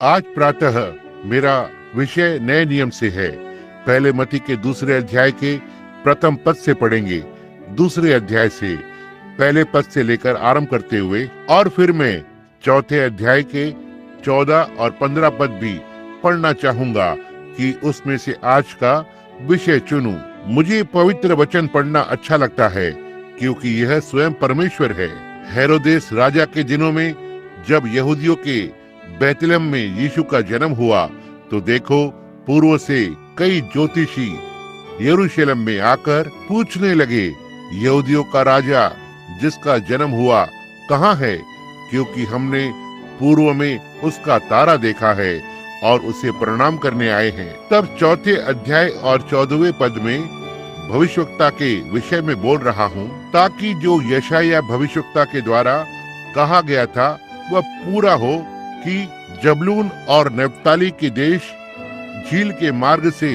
आज प्रातः मेरा विषय नए नियम से है। पहले मती के दूसरे अध्याय के प्रथम पद से पढ़ेंगे, दूसरे अध्याय से पहले पद से लेकर आरंभ करते हुए, और फिर मैं चौथे अध्याय के 14 और 15 पद भी पढ़ना चाहूंगा कि उसमें से आज का विषय चुनूं। मुझे पवित्र वचन पढ़ना अच्छा लगता है क्योंकि यह स्वयं परमेश्वर है। हेरोदेस राजा के दिनों में जब यहूदियों के बैतलहम में यीशु का जन्म हुआ तो देखो, पूर्व से कई ज्योतिषी यरूशलेम में आकर पूछने लगे, यहूदियों का राजा जिसका जन्म हुआ कहाँ है? क्योंकि हमने पूर्व में उसका तारा देखा है और उसे प्रणाम करने आए हैं। तब चौथे अध्याय और 14वें पद में भविष्यवक्ता के विषय में बोल रहा हूँ, ताकि जो यशायाह भविष्यवक्ता के द्वारा कहा गया था वह पूरा हो कि जबूलून और नप्ताली के देश, झील के मार्ग से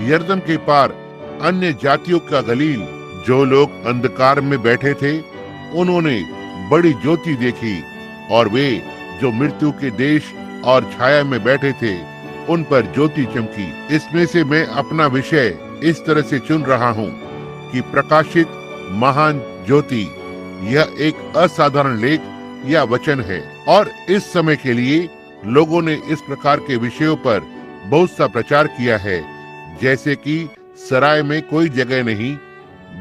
यरदन के पार अन्य जातियों का गलील, जो लोग अंधकार में बैठे थे उन्होंने बड़ी ज्योति देखी, और वे जो मृत्यु के देश और छाया में बैठे थे उन पर ज्योति चमकी। इसमें से मैं अपना विषय इस तरह से चुन रहा हूँ कि प्रकाशित महान ज्योति, यह एक असाधारण लेख या वचन है, और इस समय के लिए लोगों ने इस प्रकार के विषयों पर बहुत सा प्रचार किया है, जैसे कि सराय में कोई जगह नहीं,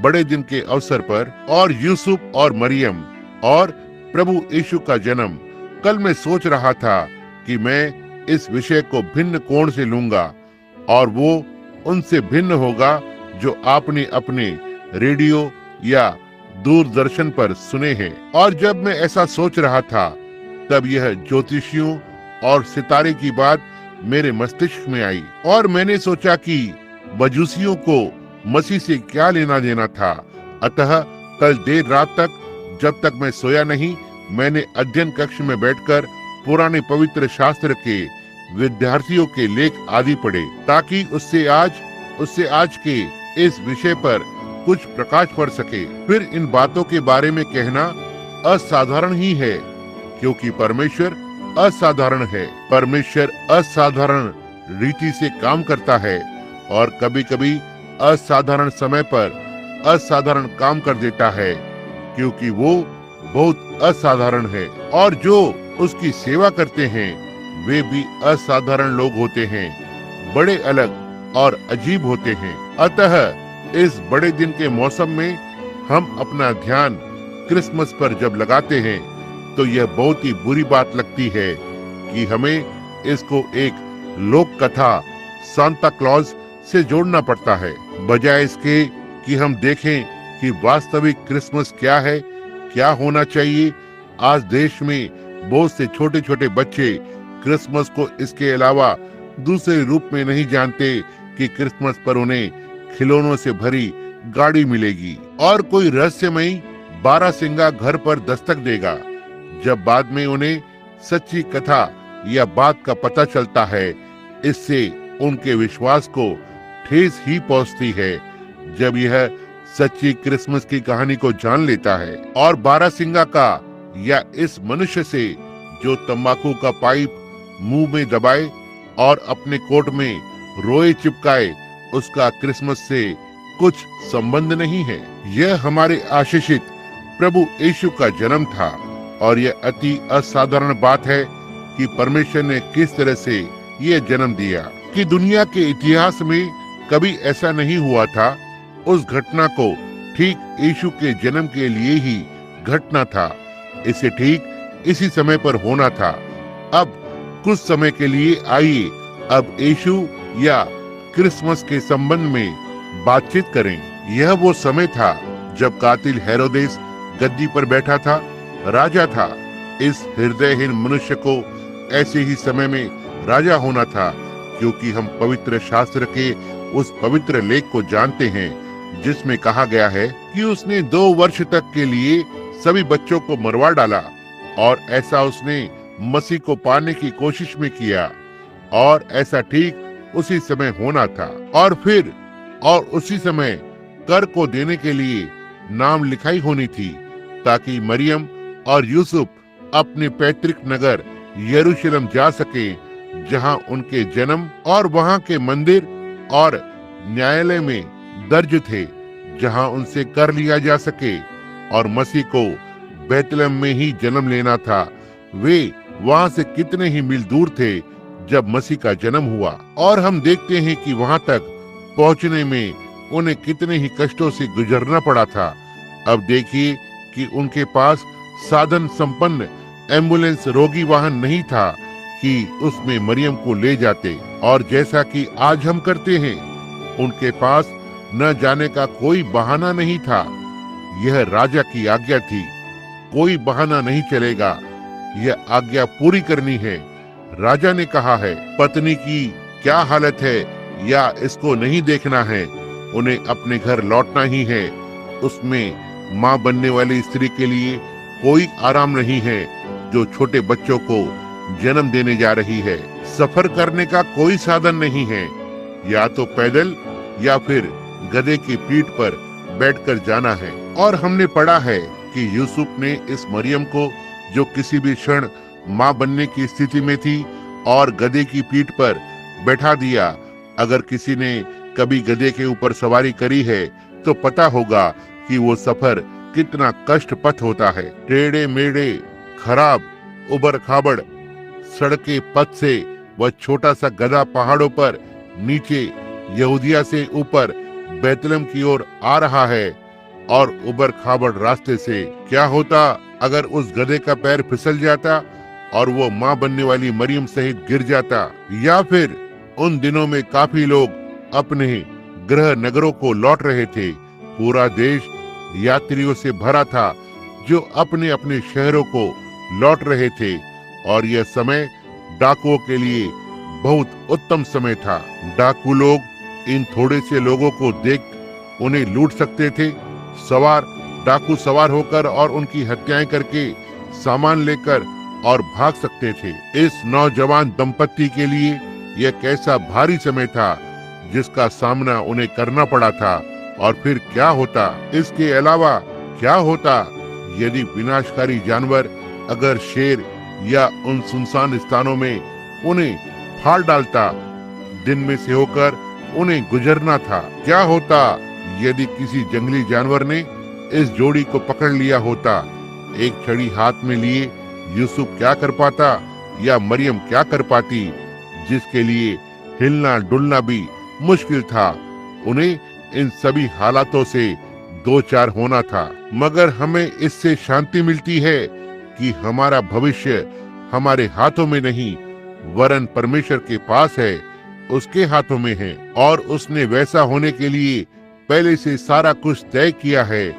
बड़े दिन के अवसर पर, और यूसुफ और मरियम और प्रभु यीशु का जन्म। कल मैं सोच रहा था कि मैं इस विषय को भिन्न कोण से लूंगा, और वो उनसे भिन्न होगा जो आपने अपने रेडियो या दूरदर्शन पर सुने हैं। और जब मैं ऐसा सोच रहा था तब यह ज्योतिषियों और सितारे की बात मेरे मस्तिष्क में आई, और मैंने सोचा कि मजूसियों को मसीह से क्या लेना देना था। अतः कल देर रात तक, जब तक मैं सोया नहीं, मैंने अध्ययन कक्ष में बैठकर पुराने पवित्र शास्त्र के विद्यार्थियों के लेख आदि पढ़े, ताकि उससे आज के इस विषय पर कुछ प्रकाश पड़ सके। फिर इन बातों के बारे में कहना असाधारण ही है, क्योंकि परमेश्वर असाधारण है। परमेश्वर असाधारण रीति से काम करता है और कभी-कभी असाधारण समय पर असाधारण काम कर देता है, क्योंकि वो बहुत असाधारण है। और जो उसकी सेवा करते हैं वे भी असाधारण लोग होते हैं, बड़े अलग और अजीब होते हैं। अतः इस बड़े दिन के मौसम में हम अपना ध्यान क्रिसमस पर जब लगाते हैं तो यह बहुत ही बुरी बात लगती है कि हमें इसको एक लोक कथा सांता क्लॉज से जोड़ना पड़ता है, बजाय इसके कि हम देखें कि वास्तविक क्रिसमस क्या है, क्या होना चाहिए। आज देश में बहुत से छोटे छोटे बच्चे क्रिसमस को इसके अलावा दूसरे रूप में नहीं जानते कि क्रिसमस पर उन्हें खिलौनों से भरी गाड़ी मिलेगी और कोई रहस्यमयी बारहसिंगा घर पर दस्तक देगा। जब बाद में उन्हें सच्ची कथा या बात का पता चलता है, इससे उनके विश्वास को ठेस ही पहुंचती है। जब यह सच्ची क्रिसमस की कहानी को जान लेता है, और बारहसिंगा का या इस मनुष्य से जो तंबाकू का पाइप मुंह में दबाए और अपने कोट में रोए चिपकाए, उसका क्रिसमस से कुछ संबंध नहीं है। यह हमारे आशीषित प्रभु यीशु का जन्म था, और यह अति असाधारण बात है कि परमेश्वर ने किस तरह से यह जन्म दिया कि दुनिया के इतिहास में कभी ऐसा नहीं हुआ था। उस घटना को ठीक यीशु के जन्म के लिए ही घटना था, इसे ठीक इसी समय पर होना था। अब कुछ समय के लिए आइए अब यीशु या क्रिसमस के संबंध में बातचीत करें। यह वो समय था जब कातिल हेरोदेस गद्दी पर बैठा था, राजा था। इस हृदयहीन मनुष्य को ऐसे ही समय में राजा होना था, क्योंकि हम पवित्र शास्त्र के उस पवित्र लेख को जानते हैं जिसमें कहा गया है कि उसने 2 वर्ष तक के लिए सभी बच्चों को मरवा डाला, और ऐसा उसने मसीह को पाने की कोशिश में किया, और ऐसा ठीक उसी समय होना था। और उसी समय कर को देने के लिए नाम लिखाई होनी थी, ताकि मरियम और यूसुफ अपने पैतृक नगर यरूशलेम जा सके जहां उनके जन्म और वहां के मंदिर और न्यायालय में दर्ज थे, जहां उनसे कर लिया जा सके, और मसीह को बैतलहम में ही जन्म लेना था। वे वहां से कितने ही मील दूर थे जब मसीह का जन्म हुआ, और हम देखते हैं कि वहां तक पहुंचने में उन्हें कितने ही कष्टों से गुजरना पड़ा था। अब देखिए कि उनके पास साधन संपन्न एम्बुलेंस रोगी वाहन नहीं था कि उसमें मरियम को ले जाते, और जैसा कि आज हम करते हैं, उनके पास न जाने का कोई बहाना नहीं था। यह राजा की आज्ञा थी, कोई बहाना नहीं चलेगा, यह आज्ञा पूरी करनी है। राजा ने कहा है, पत्नी की क्या हालत है या इसको नहीं देखना है, उन्हें अपने घर लौटना ही है। उसमें माँ बनने वाली स्त्री के लिए कोई आराम नहीं है जो छोटे बच्चों को जन्म देने जा रही है। सफर करने का कोई साधन नहीं है, या तो पैदल या फिर गधे की पीठ पर बैठकर जाना है। और हमने पढ़ा है कि यूसुफ ने इस मरियम को, जो किसी भी क्षण माँ बनने की स्थिति में थी, और गधे की पीठ पर बैठा दिया। अगर किसी ने कभी गधे के ऊपर सवारी करी है तो पता होगा कि वो सफर कितना कष्टपथ होता है। टेढ़े मेढ़े, खराब, उबड़ खाबड़ सड़के पथ से वह छोटा सा गधा पहाड़ों पर नीचे यहूदिया से ऊपर बैतलहम की ओर आ रहा है। और उबड़ खाबड़ रास्ते से क्या होता अगर उस गधे का पैर फिसल जाता और वो माँ बनने वाली मरियम सहित गिर जाता। या फिर उन दिनों में काफी लोग अपने गृह नगरों को लौट रहे थे। पूरा देश यात्रियों से भरा था जो अपने अपने शहरों को लौट रहे थे, और यह समय डाकुओं के लिए बहुत उत्तम समय था। डाकू लोग इन थोड़े से लोगों को देख उन्हें लूट सकते थे। डाकू सवार होकर और उनकी हत्याएं करके सामान लेकर और भाग सकते थे। इस नौजवान दंपत्ति के लिए यह कैसा भारी समय था जिसका सामना उन्हें करना पड़ा था। और फिर क्या होता, इसके अलावा क्या होता यदि विनाशकारी जानवर, अगर शेर या उन सुनसान स्थानों में उन्हें फाड़ डालता। दिन में से होकर उन्हें गुजरना था। क्या होता यदि किसी जंगली जानवर ने इस जोड़ी को पकड़ लिया होता। एक छड़ी हाथ में लिए यूसुफ क्या कर पाता या मरियम क्या कर पाती, जिसके लिए हिलना डुलना भी मुश्किल था। उन्हें इन सभी हालातों से दो चार होना था। मगर हमें इससे शांति मिलती है कि हमारा भविष्य हमारे हाथों में नहीं, वरन परमेश्वर के पास है, उसके हाथों में है। और उसने वैसा होने के लिए पहले से सारा कुछ तय किया है।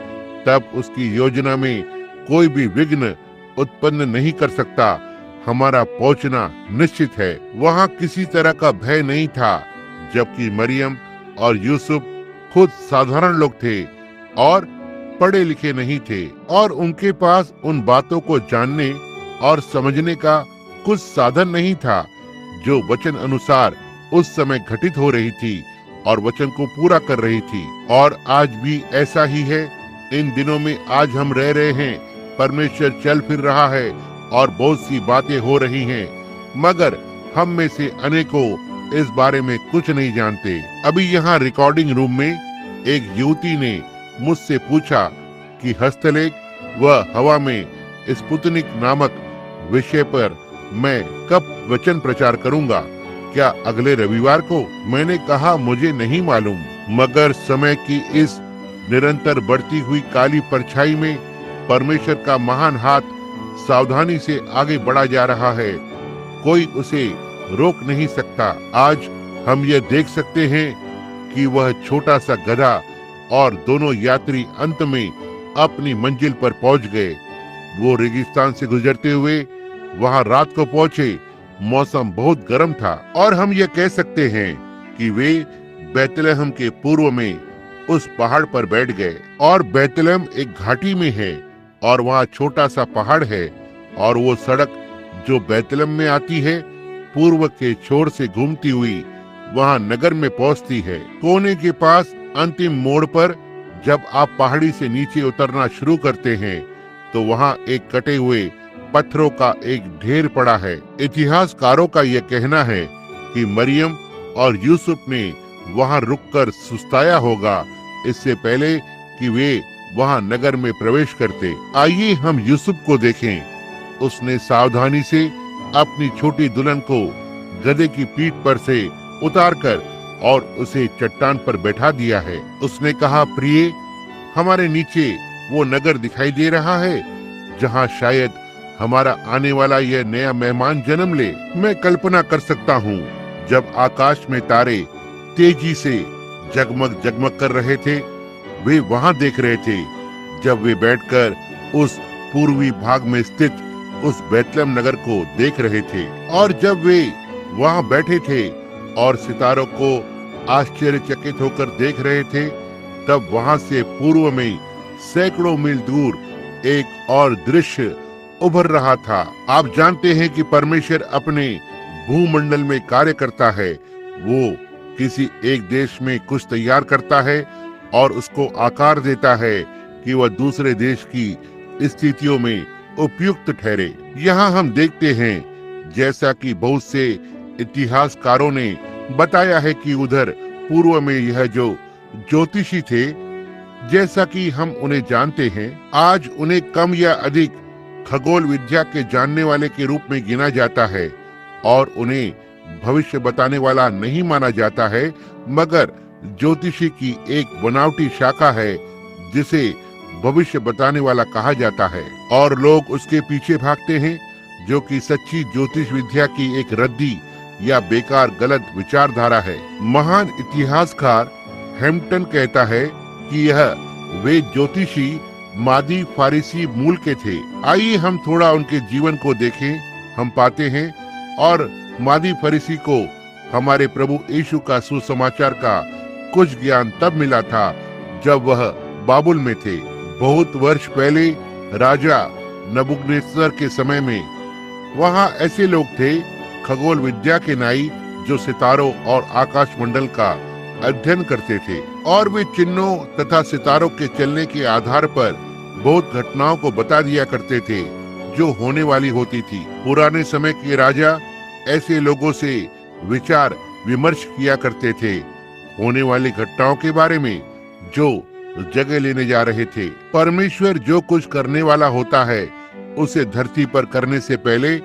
तब उसकी योजना में कोई भी विघ्न उत्पन्न नहीं कर सकता। हमारा पहुंचना निश्चित है। वहाँ किसी तरह का भय नहीं था, जबकि मरियम और यूसुफ खुद साधारण लोग थे और पढ़े लिखे नहीं थे, और उनके पास उन बातों को जानने और समझने का कुछ साधन नहीं था जो वचन अनुसार उस समय घटित हो रही थी और वचन को पूरा कर रही थी। और आज भी ऐसा ही है। इन दिनों में आज हम रह रहे हैं, परमेश्वर चल फिर रहा है और बहुत सी बातें हो रही हैं, मगर हम में से अनेकों इस बारे में कुछ नहीं जानते। अभी यहाँ रिकॉर्डिंग रूम में एक युवती ने मुझसे पूछा कि हस्तलेख व हवा में स्पुतनिक नामक विषय पर मैं कब वचन प्रचार करूंगा, क्या अगले रविवार को? मैंने कहा मुझे नहीं मालूम, मगर समय की इस निरंतर बढ़ती हुई काली परछाई में परमेश्वर का महान हाथ सावधानी से आगे बढ़ा जा रहा है। कोई उसे रोक नहीं सकता। आज हम ये देख सकते हैं कि वह छोटा सा गधा और दोनों यात्री अंत में अपनी मंजिल पर पहुंच गए। वो रेगिस्तान से गुजरते हुए वहां रात को पहुंचे। मौसम बहुत गर्म था और हम ये कह सकते हैं कि वे बैतलहम के पूर्व में उस पहाड़ पर बैठ गए। और बैतलहम एक घाटी में है और वहाँ छोटा सा पहाड़ है, और वो सड़क जो बैतलहम में आती है पूर्व के छोर से घूमती हुई वहाँ नगर में पहुँचती है। कोने के पास अंतिम मोड़ पर जब आप पहाड़ी से नीचे उतरना शुरू करते हैं तो वहाँ एक कटे हुए पत्थरों का एक ढेर पड़ा है। इतिहासकारों का यह कहना है कि मरियम और यूसुफ ने वहां रुककर सुस्ताया होगा, इससे पहले कि वे वहां नगर में प्रवेश करते। आइए हम यूसुफ को देखें। उसने सावधानी से अपनी छोटी दुल्हन को गधे की पीठ पर से उतारकर और उसे चट्टान पर बैठा दिया है। उसने कहा, प्रिय, हमारे नीचे वो नगर दिखाई दे रहा है जहां शायद हमारा आने वाला यह नया मेहमान जन्म ले। मैं कल्पना कर सकता हूँ जब आकाश में तारे तेजी से जगमग जगमग कर रहे थे, वे वहां देख रहे थे। जब वे बैठकर उस पूर्वी भाग में स्थित उस बेतलहम नगर को देख रहे थे, और जब वे वहां बैठे थे और सितारों को आश्चर्यचकित होकर देख रहे थे, तब वहां से पूर्व में सैकड़ों मील दूर एक और दृश्य उभर रहा था। आप जानते हैं कि परमेश्वर अपने भूमंडल में कार्य करता है। वो किसी एक देश में कुछ तैयार करता है और उसको आकार देता है कि वह दूसरे देश की स्थितियों में उपयुक्त ठहरे। यहाँ हम देखते हैं, जैसा कि बहुत से इतिहासकारों ने बताया है, कि उधर पूर्व में यह जो ज्योतिषी थे, जैसा कि हम उन्हें जानते हैं, आज उन्हें कम या अधिक खगोल विद्या के जानने वाले के रूप में गिना जाता है और उन्हें भविष्य बताने वाला नहीं माना जाता है, मगर ज्योतिषी की एक बनावटी शाखा है जिसे भविष्य बताने वाला कहा जाता है, और लोग उसके पीछे भागते हैं, जो कि सच्ची ज्योतिष विद्या की एक रद्दी या बेकार गलत विचारधारा है। महान इतिहासकार हैम्पटन कहता है कि यह वे ज्योतिषी मादी फारिसी मूल के थे। आइए हम थोड़ा उनके जीवन को देखें। हम पाते हैं, और मादी फरीसी को हमारे प्रभु यीशु का सुसमाचार का कुछ ज्ञान तब मिला था जब वह बाबुल में थे। बहुत वर्ष पहले राजा नबूकदनेस्सर के समय में वहाँ ऐसे लोग थे, खगोल विद्या के नाई, जो सितारों और आकाश मंडल का अध्ययन करते थे, और वे चिन्हों तथा सितारों के चलने के आधार पर बहुत घटनाओं को बता दिया करते थे जो होने वाली होती थी। पुराने समय के राजा ऐसे लोगों से विचार विमर्श किया करते थे होने वाली घटनाओं के बारे में जो जगह लेने जा रहे थे। परमेश्वर जो कुछ करने वाला होता है उसे धरती पर करने से पहले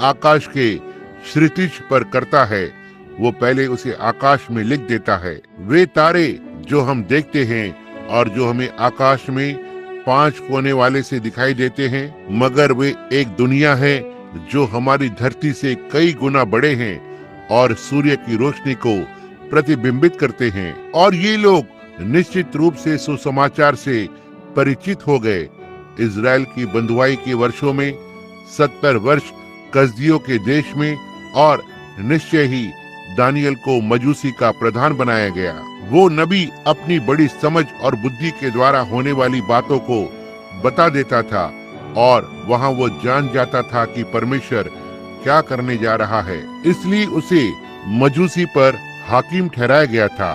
आकाश के क्षितिज पर करता है। वो पहले उसे आकाश में लिख देता है। वे तारे जो हम देखते हैं और जो हमें आकाश में 5 कोने वाले से दिखाई देते हैं, मगर वे एक दुनिया है जो हमारी धरती से कई गुना बड़े हैं और सूर्य की रोशनी को प्रतिबिंबित करते हैं। और ये लोग निश्चित रूप से सुसमाचार से परिचित हो गए। इजराइल की बंधुआई के वर्षों में 70 वर्ष कसदियों के देश में, और निश्चय ही दानियल को मजूसी का प्रधान बनाया गया। वो नबी अपनी बड़ी समझ और बुद्धि के द्वारा होने वाली बातों को बता देता था, और वहाँ वो जान जाता था कि परमेश्वर क्या करने जा रहा है। इसलिए उसे मजूसी पर हाकिम ठहराया गया था।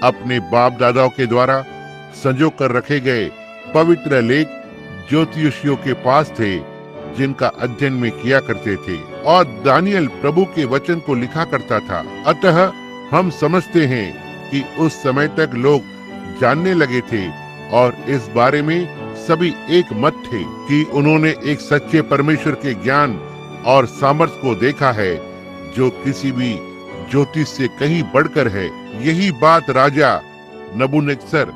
अपने बाप दादाओं के द्वारा संजो कर रखे गए पवित्र लेख ज्योतिषियों के पास थे, जिनका अध्ययन में किया करते थे, और दानियल प्रभु के वचन को लिखा करता था। अतः हम समझते हैं कि उस समय तक लोग जानने लगे थे और इस बारे में सभी एक मत थे कि उन्होंने एक सच्चे परमेश्वर के ज्ञान और सामर्थ्य को देखा है जो किसी भी ज्योतिष से कहीं बढ़कर है। यही बात राजा नबूकदनेस्सर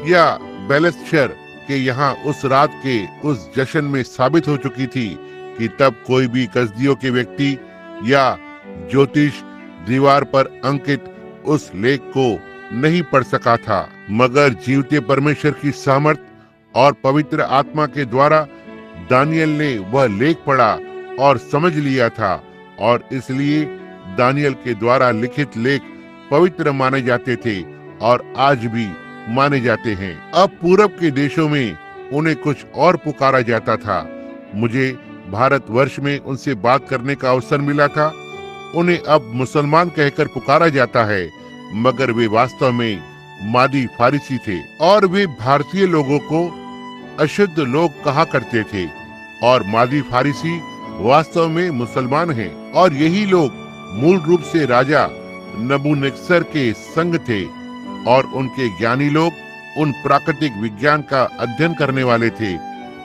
या बेलशस्सर के यहाँ उस रात के उस जश्न में साबित हो चुकी थी कि तब कोई भी कसदियों के व्यक्ति या ज्योतिष दीवार पर अंकित उस लेख को नहीं पढ़ सका था, मगर जीवते परमेश्वर की सामर्थ और पवित्र आत्मा के द्वारा दानियल ने वह लेख पढ़ा और समझ लिया था, और इसलिए दानियल के द्वारा लिखित लेख पवित्र माने जाते थे और आज भी माने जाते हैं। अब पूरब के देशों में उन्हें कुछ और पुकारा जाता था। मुझे भारतवर्ष में उनसे बात करने का अवसर मिला था। उन्हें अब मुसलमान कहकर पुकारा जाता है, मगर वे वास्तव में मादी फारिसी थे, और वे भारतीय लोगों को अशुद्ध लोग कहा करते थे और मादी फारिसी वास्तव में मुसलमान हैं, और यही लोग मूल रूप से राजा नबूकदनेस्सर के संग थे, और उनके ज्ञानी लोग उन प्राकृतिक विज्ञान का अध्ययन करने वाले थे,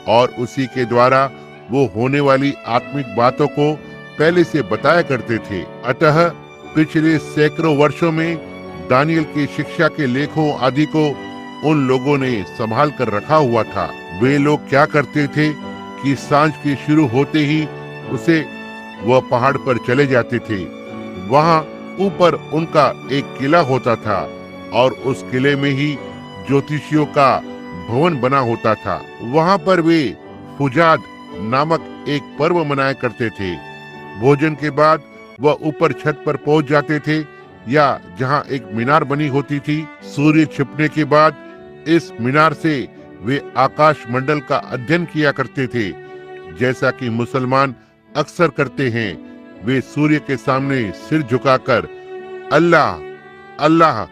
और उसी के द्वारा वो होने वाली आत्मिक बातों को पहले से बताया करते थे। अतः पिछले सैकड़ों वर्षों में दानियल की शिक्षा के लेखों आदि को उन लोगों ने संभाल कर रखा हुआ था। वे लोग क्या करते थे कि सांझ के शुरू होते ही वह पहाड़ पर चले जाते थे। वहाँ ऊपर उनका एक किला होता था, और उस किले में ही ज्योतिषियों का भवन बना होता था। वहाँ पर वे फुजाद नामक एक पर्व मनाया करते थे। भोजन के बाद वह ऊपर छत पर पहुंच जाते थे, या जहाँ एक मीनार बनी होती थी। सूर्य छिपने के बाद इस मीनार से वे आकाश मंडल का अध्ययन किया करते थे, जैसा कि मुसलमान अक्सर करते हैं। वे सूर्य के सामने सिर झुकाकर अल्लाह अल्लाह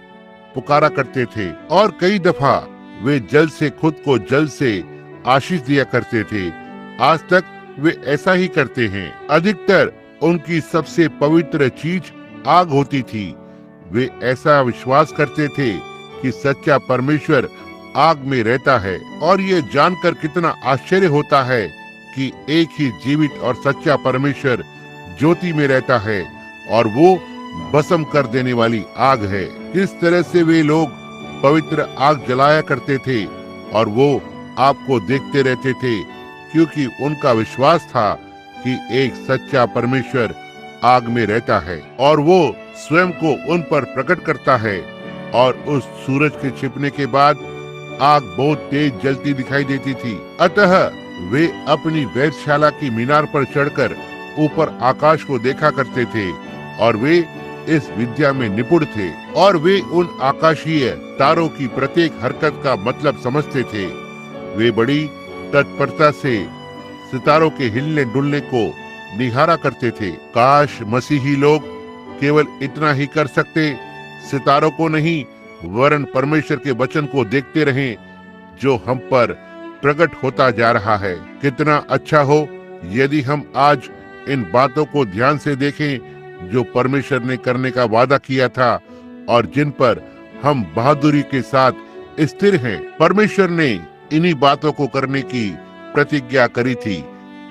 पुकारा करते थे, और कई दफा वे जल से खुद को जल से आशीष दिया करते थे। आज तक वे ऐसा ही करते हैं। अधिकतर उनकी सबसे पवित्र चीज आग होती थी। वे ऐसा विश्वास करते थे कि सच्चा परमेश्वर आग में रहता है, और ये जानकर कितना आश्चर्य होता है कि एक ही जीवित और सच्चा परमेश्वर ज्योति में रहता है, और वो भस्म कर देने वाली आग है। किस तरह से वे लोग पवित्र आग जलाया करते थे, और वो आपको देखते रहते थे, क्योंकि उनका विश्वास था कि एक सच्चा परमेश्वर आग में रहता है, और वो स्वयं को उन पर प्रकट करता है। और उस सूरज के छिपने के बाद आग बहुत तेज जलती दिखाई देती थी। अतः वे अपनी वेधशाला की मीनार पर चढ़कर ऊपर आकाश को देखा करते थे, और वे इस विद्या में निपुण थे, और वे उन आकाशीय तारों की प्रत्येक हरकत का मतलब समझते थे। वे बड़ी तत्परता से सितारों के हिलने डुलने को निहारा करते थे। काश मसीही लोग केवल इतना ही कर सकते, सितारों को नहीं वरन परमेश्वर के वचन को देखते रहें, जो हम पर प्रकट होता जा रहा है। कितना अच्छा हो यदि हम आज इन बातों को ध्यान से देखें जो परमेश्वर ने करने का वादा किया था, और जिन पर हम बहादुरी के साथ स्थिर हैं। परमेश्वर ने इन्हीं बातों को करने की प्रतिज्ञा करी थी,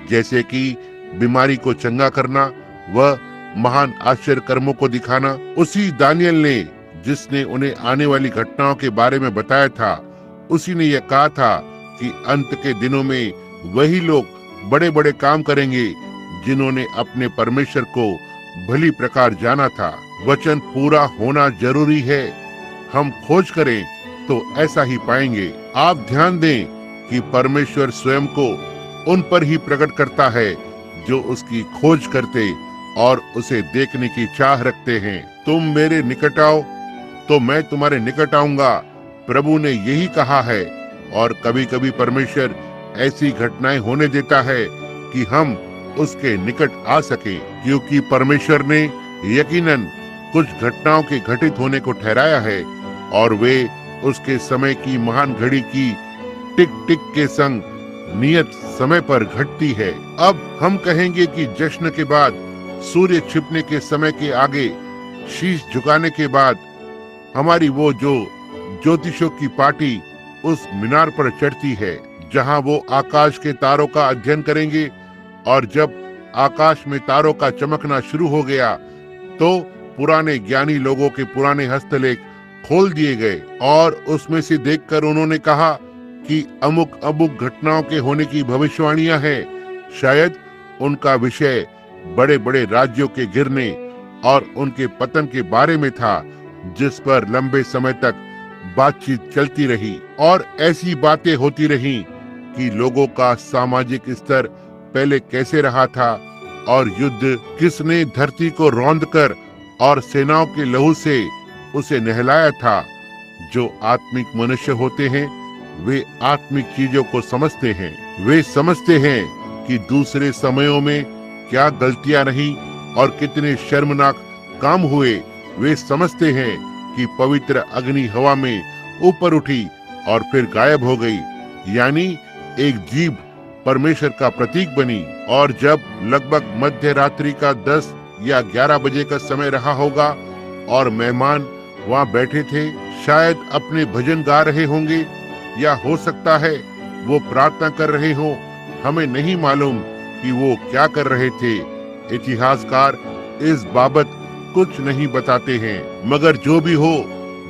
जैसे कि बीमारी को चंगा करना व महान आश्चर्य कर्मों को दिखाना। उसी दानियल ने, जिसने उन्हें आने वाली घटनाओं के बारे में बताया था, उसी ने यह कहा था कि अंत के दिनों में वही लोग बड़े बड़े काम करेंगे जिन्होंने अपने परमेश्वर को भली प्रकार जाना था। वचन पूरा होना जरूरी है। हम खोज करें तो ऐसा ही पाएंगे। आप ध्यान दें कि परमेश्वर स्वयं को उन पर ही प्रकट करता है जो उसकी खोज करते और उसे देखने की चाह रखते हैं। तुम मेरे निकट आओ तो मैं तुम्हारे निकट आऊंगा, प्रभु ने यही कहा है। और कभी कभी परमेश्वर ऐसी घटनाएं होने देता है कि हम उसके निकट आ सके, क्योंकि परमेश्वर ने यकीनन कुछ घटनाओं के घटित होने को ठहराया है, और वे उसके समय की महान घड़ी की टिक टिक के संग नियत समय पर घटती है। अब हम कहेंगे कि जश्न के बाद, सूर्य छिपने के समय के आगे, शीश झुकाने के बाद हमारी वो जो ज्योतिषों की पार्टी उस मीनार पर चढ़ती है, जहां वो आकाश के तारों का अध्ययन करेंगे। और जब आकाश में तारों का चमकना शुरू हो गया तो पुराने ज्ञानी लोगों के पुराने हस्तलेख खोल दिए गए, और उसमें से देखकर उन्होंने कहा कि अमुक अमुक घटनाओं के होने की भविष्यवाणियां हैं। शायद उनका विषय बड़े बड़े राज्यों के गिरने और उनके पतन के बारे में था, जिस पर लंबे समय तक बातचीत चलती रही, और ऐसी बातें होती रहीं कि लोगों का सामाजिक स्तर पहले कैसे रहा था, और युद्ध किसने धरती को रौंदकर और सेनाओं के लहू से उसे नहलाया था। जो आत्मिक मनुष्य होते हैं वे आत्मिक चीजों को समझते हैं। वे समझते हैं कि दूसरे समयों में क्या गलतियां रहीं और कितने शर्मनाक काम हुए। वे समझते हैं कि पवित्र अग्नि हवा में ऊपर उठी और फिर गायब हो गई, यानी एक जीभ परमेश्वर का प्रतीक बनी। और जब लगभग मध्य रात्रि का 10 या 11 बजे का समय रहा होगा और मेहमान वहाँ बैठे थे, शायद अपने भजन गा रहे होंगे या हो सकता है वो प्रार्थना कर रहे हो, हमें नहीं मालूम कि वो क्या कर रहे थे। इतिहासकार इस बाबत कुछ नहीं बताते हैं, मगर जो भी हो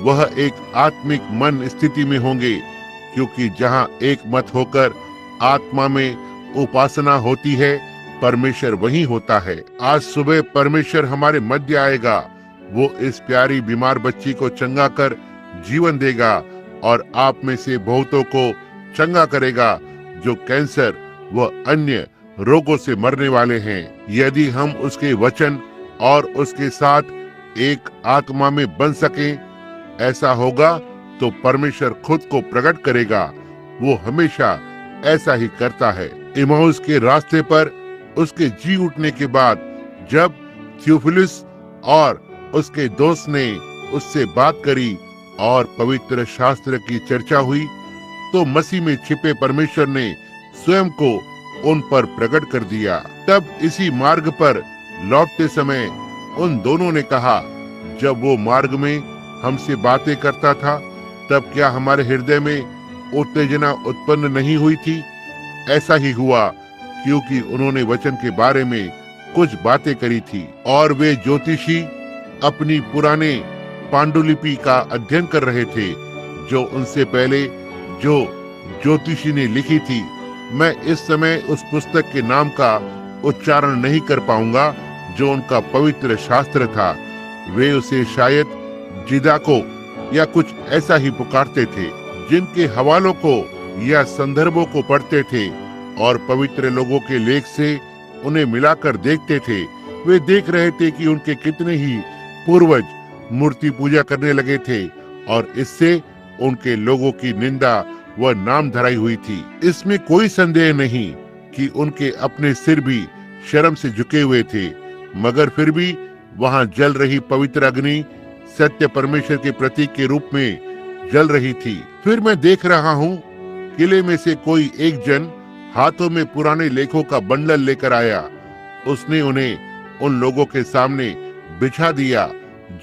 वह एक आत्मिक मन स्थिति में होंगे, क्योंकि जहाँ एक मत होकर आत्मा में उपासना होती है, परमेश्वर वहीं होता है। आज सुबह परमेश्वर हमारे मध्य आएगा। वो इस प्यारी बीमार बच्ची को चंगा कर जीवन देगा और आप में से बहुतों को चंगा करेगा जो कैंसर व अन्य रोगों से मरने वाले हैं। यदि हम उसके वचन और उसके साथ एक आत्मा में बन सकें, ऐसा होगा तो परमेश्वर खुद को प्रकट करेगा। वो हमेशा ऐसा ही करता है। इम्माउस के रास्ते पर उसके जी उठने के बाद जब थियोफिलुस और उसके दोस्त ने उससे बात करी और पवित्र शास्त्र की चर्चा हुई, तो मसीह में छिपे परमेश्वर ने स्वयं को उन पर प्रकट कर दिया। तब इसी मार्ग पर लौटते समय उन दोनों ने कहा, जब वो मार्ग में हमसे बातें करता था, तब क्या हमारे हृदय में उत्तेजना उत्पन्न नहीं हुई थी? ऐसा ही हुआ, क्योंकि उन्होंने वचन के बारे में कुछ बातें करी थी और वे ज्योतिषी अपनी पुराने पांडुलिपि का अध्ययन कर रहे थे, जो उनसे पहले जो ज्योतिषी ने लिखी थी। मैं इस समय उस पुस्तक के नाम का उच्चारण नहीं कर पाऊंगा जो उनका पवित्र शास्त्र था। वे उसे शायद जिदाको या कुछ ऐसा ही पुकारते थे, जिनके हवालों को या संदर्भों को पढ़ते थे और पवित्र लोगों के लेख से उन्हें मिलाकर देखते थे। वे देख रहे थे कि उनके कितने ही पूर्वज मूर्ति पूजा करने लगे थे और इससे उनके लोगों की निंदा व नाम धराई हुई थी। इसमें कोई संदेह नहीं कि उनके अपने सिर भी शर्म से झुके हुए थे, मगर फिर भी वहां जल रही पवित्र अग्नि सत्य परमेश्वर के प्रतीक के रूप में जल रही थी। फिर मैं देख रहा हूँ, किले में से कोई एक जन हाथों में पुराने लेखों का बंडल लेकर आया। उसने उन्हें उन लोगों के सामने बिछा दिया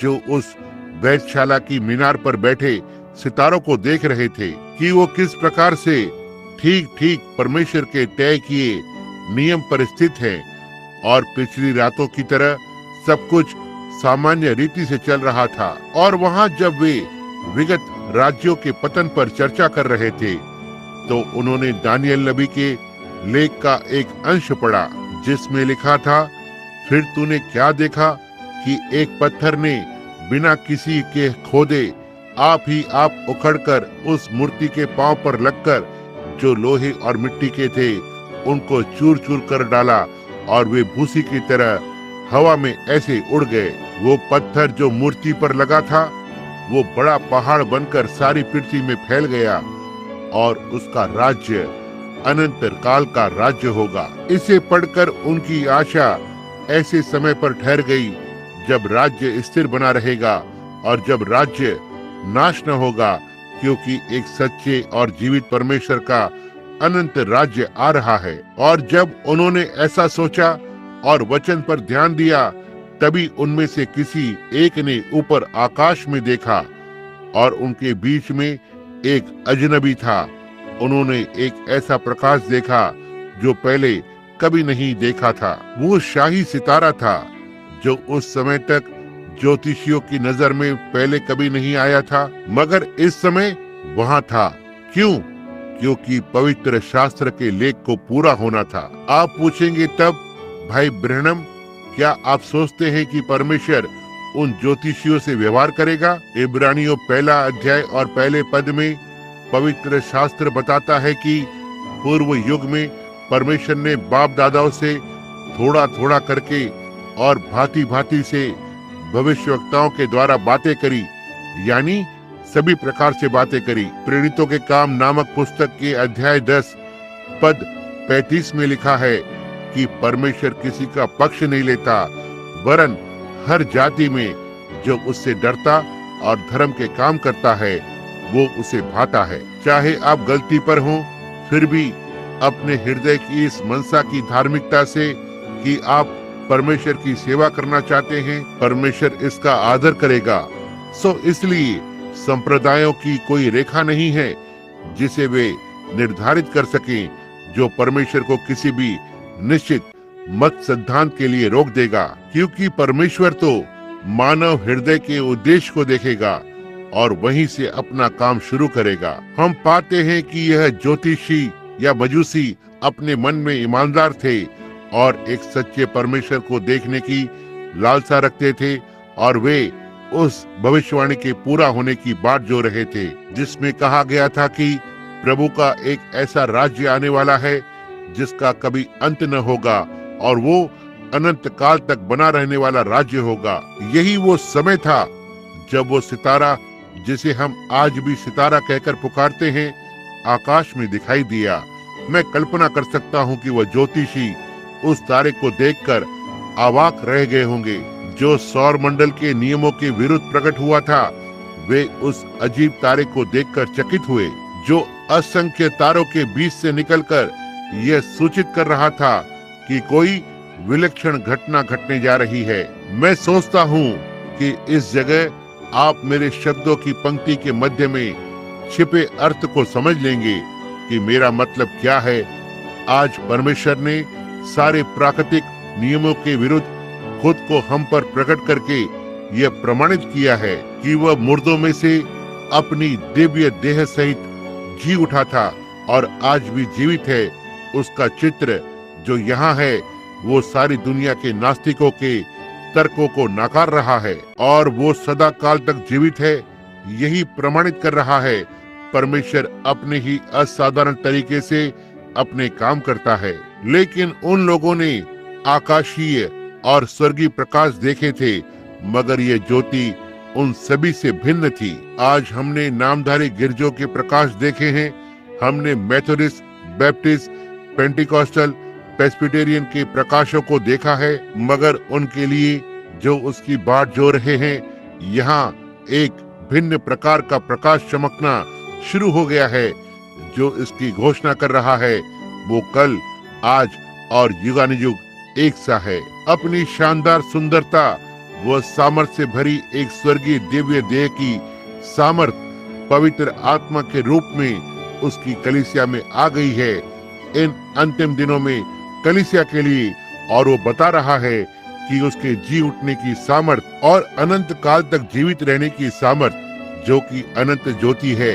जो उस वेधशाला की मीनार पर बैठे सितारों को देख रहे थे कि वो किस प्रकार से ठीक ठीक परमेश्वर के तय किए नियम पर स्थित है और पिछली रातों की तरह सब कुछ सामान्य रीति से चल रहा था। और वहां जब वे विगत राज्यों के पतन पर चर्चा कर रहे थे, तो उन्होंने दानियल नबी के लेख का एक अंश पढ़ा, जिसमें लिखा था, फिर तूने क्या देखा कि एक पत्थर ने बिना किसी के खोदे आप ही आप उखड़कर उस मूर्ति के पांव पर लगकर जो लोहे और मिट्टी के थे उनको चूर चूर कर डाला और वे भूसी की तरह हवा में ऐसे उड़ गए। वो पत्थर जो मूर्ति पर लगा था वो बड़ा पहाड़ बनकर सारी पृथ्वी में फैल गया और उसका राज्य अनंत काल का राज्य होगा। इसे पढ़कर उनकी आशा ऐसे समय पर ठहर गई जब राज्य स्थिर बना रहेगा और जब राज्य नाश न होगा, क्योंकि एक सच्चे और जीवित परमेश्वर का अनंत राज्य आ रहा है। और जब उन्होंने ऐसा सोचा और वचन पर ध्यान दिया, तभी उनमें से किसी एक ने ऊपर आकाश में देखा और उनके बीच में एक अजनबी था। उन्होंने एक ऐसा प्रकाश देखा जो पहले कभी नहीं देखा था। वो शाही सितारा था जो उस समय तक ज्योतिषियों की नजर में पहले कभी नहीं आया था, मगर इस समय वहां था। क्यों? क्योंकि पवित्र शास्त्र के लेख को पूरा होना था। आप पूछेंगे तब, भाई ब्रहणम, क्या आप सोचते हैं कि परमेश्वर उन ज्योतिषियों से व्यवहार करेगा? इब्रानियों 1 अध्याय और पहले पद में पवित्र शास्त्र बताता है कि पूर्व युग में परमेश्वर ने बाप दादाओं से थोड़ा थोड़ा करके और भांति भांति से भविष्यवक्ताओं के द्वारा बातें करी, यानी सभी प्रकार से बातें करी। प्रेरितों के काम नामक पुस्तक के अध्याय 10 पद 35 में लिखा है कि परमेश्वर किसी का पक्ष नहीं लेता, वरन हर जाति में जो उससे डरता और धर्म के काम करता है वो उसे भाता है। चाहे आप गलती पर हो, फिर भी अपने हृदय की इस मनसा की धार्मिकता से कि आप परमेश्वर की सेवा करना चाहते हैं, परमेश्वर इसका आदर करेगा। सो इसलिए संप्रदायों की कोई रेखा नहीं है जिसे वे निर्धारित कर सकें, जो परमेश्वर को किसी भी निश्चित मत सिद्धांत के लिए रोक देगा, क्योंकि परमेश्वर तो मानव हृदय के उद्देश्य को देखेगा और वहीं से अपना काम शुरू करेगा। हम पाते हैं कि यह ज्योतिषी या मजूसी अपने मन में ईमानदार थे और एक सच्चे परमेश्वर को देखने की लालसा रखते थे, और वे उस भविष्यवाणी के पूरा होने की बाट जो रहे थे, जिसमें कहा गया था कि प्रभु का एक ऐसा राज्य आने वाला है जिसका कभी अंत न होगा और वो अनंत काल तक बना रहने वाला राज्य होगा। यही वो समय था जब वो सितारा, जिसे हम आज भी सितारा कहकर पुकारते हैं, आकाश में दिखाई दिया। मैं कल्पना कर सकता हूँ कि वह ज्योतिषी उस तारे को देखकर अवाक रह गए होंगे जो सौर मंडल के नियमों के विरुद्ध प्रकट हुआ था। वे उस अजीब तारे को देखकर चकित हुए जो असंख्य तारों के बीच से निकलकर यह सूचित कर रहा था कि कोई विलक्षण घटना घटने जा रही है। मैं सोचता हूँ कि इस जगह आप मेरे शब्दों की पंक्ति के मध्य में छिपे अर्थ को समझ लेंगे कि मेरा मतलब क्या है। आज परमेश्वर ने सारे प्राकृतिक नियमों के विरुद्ध खुद को हम पर प्रकट करके यह प्रमाणित किया है कि वह मुर्दों में से अपनी दिव्य देह सहित जी उठा था और आज भी जीवित है। उसका चित्र जो यहाँ है वो सारी दुनिया के नास्तिकों के तर्कों को नकार रहा है और वो सदा काल तक जीवित है। यही प्रमाणित कर रहा है परमेश्वर अपने ही असाधारण तरीके से अपने काम करता है। लेकिन उन लोगों ने आकाशीय और स्वर्गीय प्रकाश देखे थे, मगर ये ज्योति उन सभी से भिन्न थी। आज हमने नामधारी गिरजों के प्रकाश देखे हैं, हमने मेथोडिस्ट, बैप्टिस्ट, पेंटिकॉस्टल, प्रेस्बिटेरियन के प्रकाशों को देखा है, मगर उनके लिए जो उसकी बाट जो रहे हैं, यहाँ एक भिन्न प्रकार का प्रकाश चमकना शुरू हो गया है जो इसकी घोषणा कर रहा है वो कल, आज और युगानुयुग एक सा है। अपनी शानदार सुंदरता व सामर्थ्य से भरी एक स्वर्गीय दिव्य देह की सामर्थ पवित्र आत्मा के रूप में उसकी कलीसिया में आ गई है इन अंतिम दिनों में कलीसिया के लिए, और वो बता रहा है कि उसके जी उठने की सामर्थ और अनंत काल तक जीवित रहने की सामर्थ जो कि अनंत ज्योति है,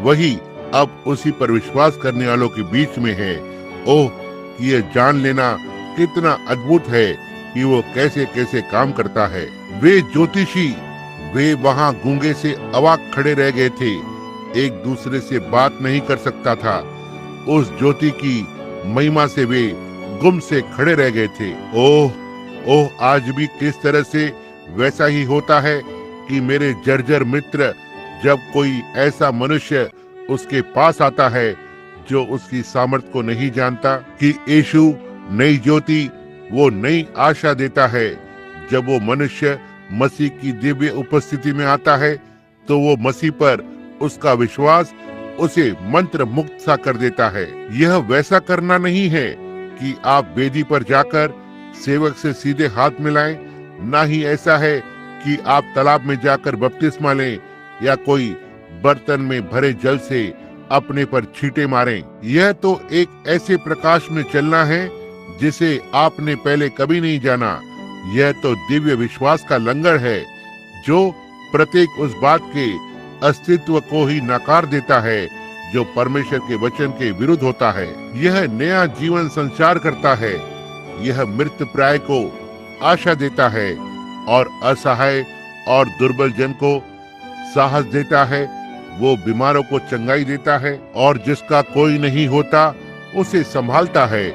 वही अब उसी पर विश्वास करने वालों के बीच में है। ओह, ये जान लेना कितना अद्भुत है कि वो कैसे कैसे काम करता है। वे ज्योतिषी, वे वहाँ गूंगे से अवाक खड़े रह गए थे, एक दूसरे से बात नहीं कर सकता था। उस ज्योति की महिमा से वे गुम से खड़े रह गए थे। ओह, आज भी किस तरह से वैसा ही होता है कि मेरे जर्जर मित्र, जब कोई ऐसा मनुष्य उसके पास आता है जो उसकी सामर्थ्य को नहीं जानता कि यीशु नई ज्योति, वो नई आशा देता है। जब वो मनुष्य मसीह की दिव्य उपस्थिति में आता है तो वो मसीह पर उसका विश्वास उसे मंत्र मुक्त सा कर देता है। यह वैसा करना नहीं है कि आप वेदी पर जाकर सेवक से सीधे हाथ मिलाएं, ना ही ऐसा है कि आप तालाब में जाकर बपतिस्मा लें या कोई बर्तन में भरे जल से अपने पर छींटे मारें। यह तो एक ऐसे प्रकाश में चलना है जिसे आपने पहले कभी नहीं जाना। यह तो दिव्य विश्वास का लंगर है जो प्रत्येक उस बात के अस्तित्व को ही नकार देता है जो परमेश्वर के वचन के विरुद्ध होता है। यह नया जीवन संचार करता है, यह मृत प्राय को आशा देता है और असहाय और दुर्बल जन को साहस देता है। वो बीमारों को चंगाई देता है और जिसका कोई नहीं होता उसे संभालता है।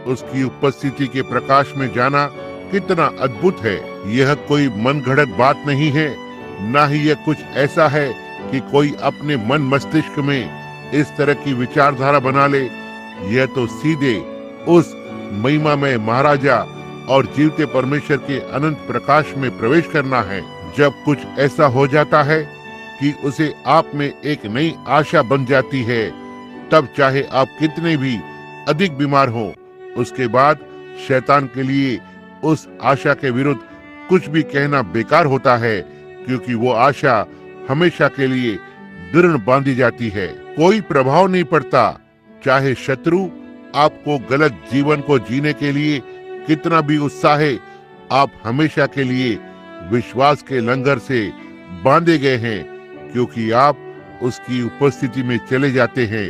उसकी उपस्थिति के प्रकाश में जाना कितना अद्भुत है। यह कोई मन घड़त बात नहीं है, ना ही यह कुछ ऐसा है कि कोई अपने मन मस्तिष्क में इस तरह की विचारधारा बना ले। यह तो सीधे उस महिमा में महाराजा और जीवते परमेश्वर के अनंत प्रकाश में प्रवेश करना है। जब कुछ ऐसा हो जाता है कि उसे आप में एक नई आशा बन जाती है, तब चाहे आप कितने भी अधिक बीमार हों, उसके बाद शैतान के लिए उस आशा के विरुद्ध कुछ भी कहना बेकार होता है, क्योंकि वो आशा हमेशा के लिए दृढ़ बांधी जाती है। कोई प्रभाव नहीं पड़ता, चाहे शत्रु आपको गलत जीवन को जीने के लिए कितना भी उत्साहे, आप हमेशा के लिए विश्वास के लंगर से बांधे गए हैं, क्योंकि आप उसकी उपस्थिति में चले जाते हैं,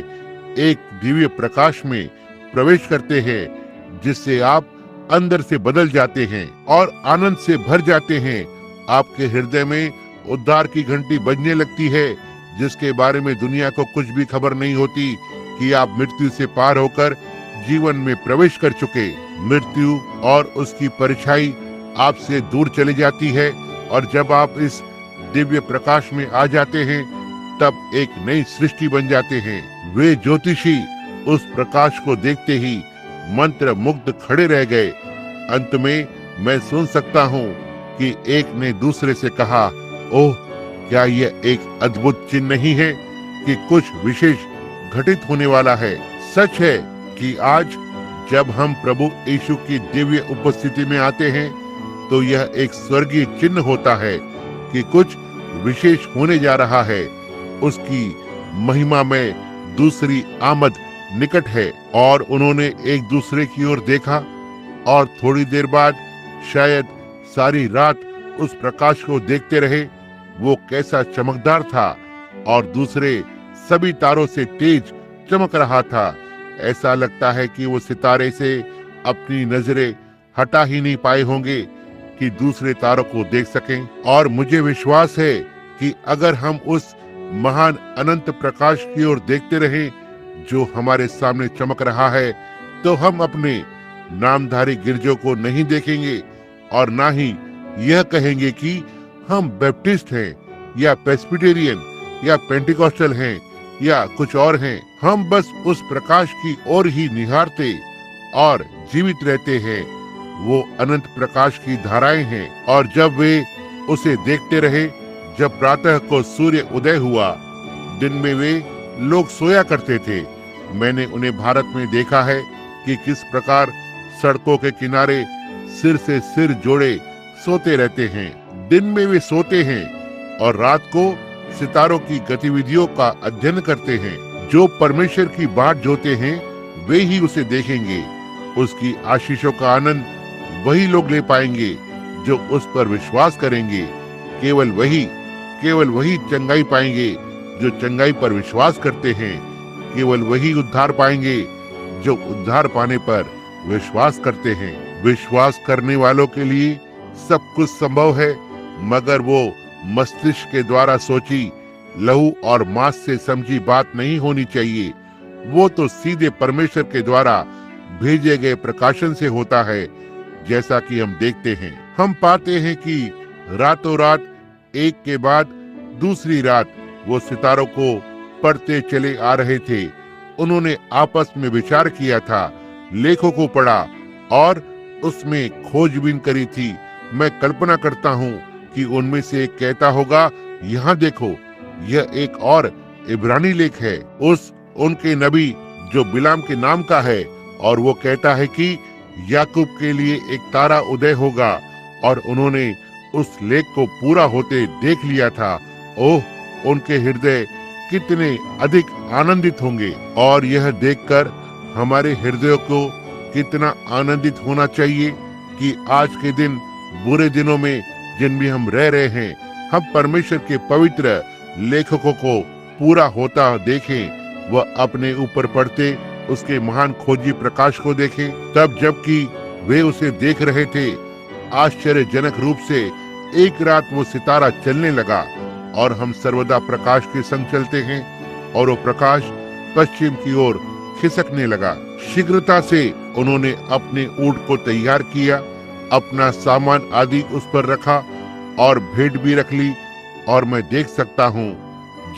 एक दिव्य प्रकाश में प्रवेश करते हैं, जिससे आप अंदर से बदल जाते हैं और आनंद से भर जाते हैं। आपके हृदय में उद्धार की घंटी बजने लगती है, जिसके बारे में दुनिया को कुछ भी खबर नहीं होती कि आप मृत्यु से पार होकर जीवन में प्रवेश कर चुके। मृत्यु और उसकी परछाई आपसे दूर चली जाती है, और जब आप इस दिव्य प्रकाश में आ जाते हैं, तब एक नई सृष्टि बन जाते हैं। वे ज्योतिषी उस प्रकाश को देखते ही मंत्र मुग्ध खड़े रह गए। अंत में मैं सुन सकता हूँ कि एक ने दूसरे से कहा, ओह, क्या यह एक अद्भुत चिन्ह नहीं है कि कुछ विशेष घटित होने वाला है। सच है कि आज जब हम प्रभु यीशु की दिव्य उपस्थिति में आते हैं, तो यह एक स्वर्गीय चिन्ह होता है कि कुछ विशेष होने जा रहा है। उसकी महिमा में दूसरी आमद निकट है। और उन्होंने एक दूसरे की ओर देखा, और थोड़ी देर बाद शायद सारी रात उस प्रकाश को देखते रहे। वो कैसा चमकदार था, और दूसरे सभी तारों से तेज चमक रहा था। ऐसा लगता है कि वो सितारे से अपनी नजरें हटा ही नहीं पाए होंगे कि दूसरे तारों को देख सकें। और मुझे विश्वास है कि अगर हम उस महान अनंत प्रकाश की ओर देखते रहें जो हमारे सामने चमक रहा है, तो हम अपने नामधारी गिरजों को नहीं देखेंगे, और ना ही यह कहेंगे कि हम बैप्टिस्ट हैं, या प्रेस्बिटेरियन, या पेंटिकॉस्टल हैं, या कुछ और हैं। हम बस उस प्रकाश की ओर ही निहारते और जीवित रहते हैं। वो अनंत प्रकाश की धाराएं हैं। और जब वे उसे देखते रहे, जब प्रातः को सूर्य उदय हुआ, दिन में वे लोग सोया करते थे। मैंने उन्हें भारत में देखा है कि किस प्रकार सड़कों के किनारे सिर से सिर जोड़े सोते रहते हैं। दिन में वे सोते हैं और रात को सितारों की गतिविधियों का अध्ययन करते हैं। जो परमेश्वर की बाट जोते हैं, वे ही उसे देखेंगे। उसकी आशीषों का आनंद वही लोग ले पाएंगे जो उस पर विश्वास करेंगे। केवल वही चंगाई पाएंगे जो चंगाई पर विश्वास करते हैं। केवल वही उद्धार पाएंगे जो उद्धार पाने पर विश्वास करते हैं। विश्वास करने वालों के लिए सब कुछ संभव है, मगर वो मस्तिष्क के द्वारा सोची, लहू और मांस से समझी बात नहीं होनी चाहिए। वो तो सीधे परमेश्वर के द्वारा भेजे गए प्रकाशन से होता है। जैसा कि हम देखते हैं, हम पाते हैं कि रातों रात एक के बाद दूसरी रात वो सितारों को पढ़ते चले आ रहे थे। उन्होंने आपस में विचार किया था, लेखों को पढ़ा और उसमें खोजबीन करी थी। मैं कल्पना करता हूँ कि उनमें से एक कहता होगा, यहाँ देखो, यह एक और इब्रानी लेख है, उनके नबी जो बिलाम के नाम का है, और वो कहता है कि याकूब के लिए एक तारा उदय होगा। और उन्होंने उस लेख को पूरा होते देख लिया था। ओह, उनके हृदय कितने अधिक आनंदित होंगे। और यह देखकर हमारे हृदयों को कितना आनंदित होना चाहिए कि आज के दिन, बुरे दिनों में जिनमें हम रह रहे हैं, हम परमेश्वर के पवित्र लेखकों को पूरा होता देखें। वह अपने ऊपर पड़ते उसके महान खोजी प्रकाश को देखें। तब जबकि वे उसे देख रहे थे, आश्चर्यजनक रूप से एक रात वो सितारा चलने लगा, और हम सर्वदा प्रकाश के संग चलते हैं, और वो प्रकाश पश्चिम की ओर खिसकने लगा। शीघ्रता से उन्होंने अपने ऊंट को तैयार किया, अपना सामान आदि उस पर रखा, और भेंट भी रख ली। और मैं देख सकता हूँ,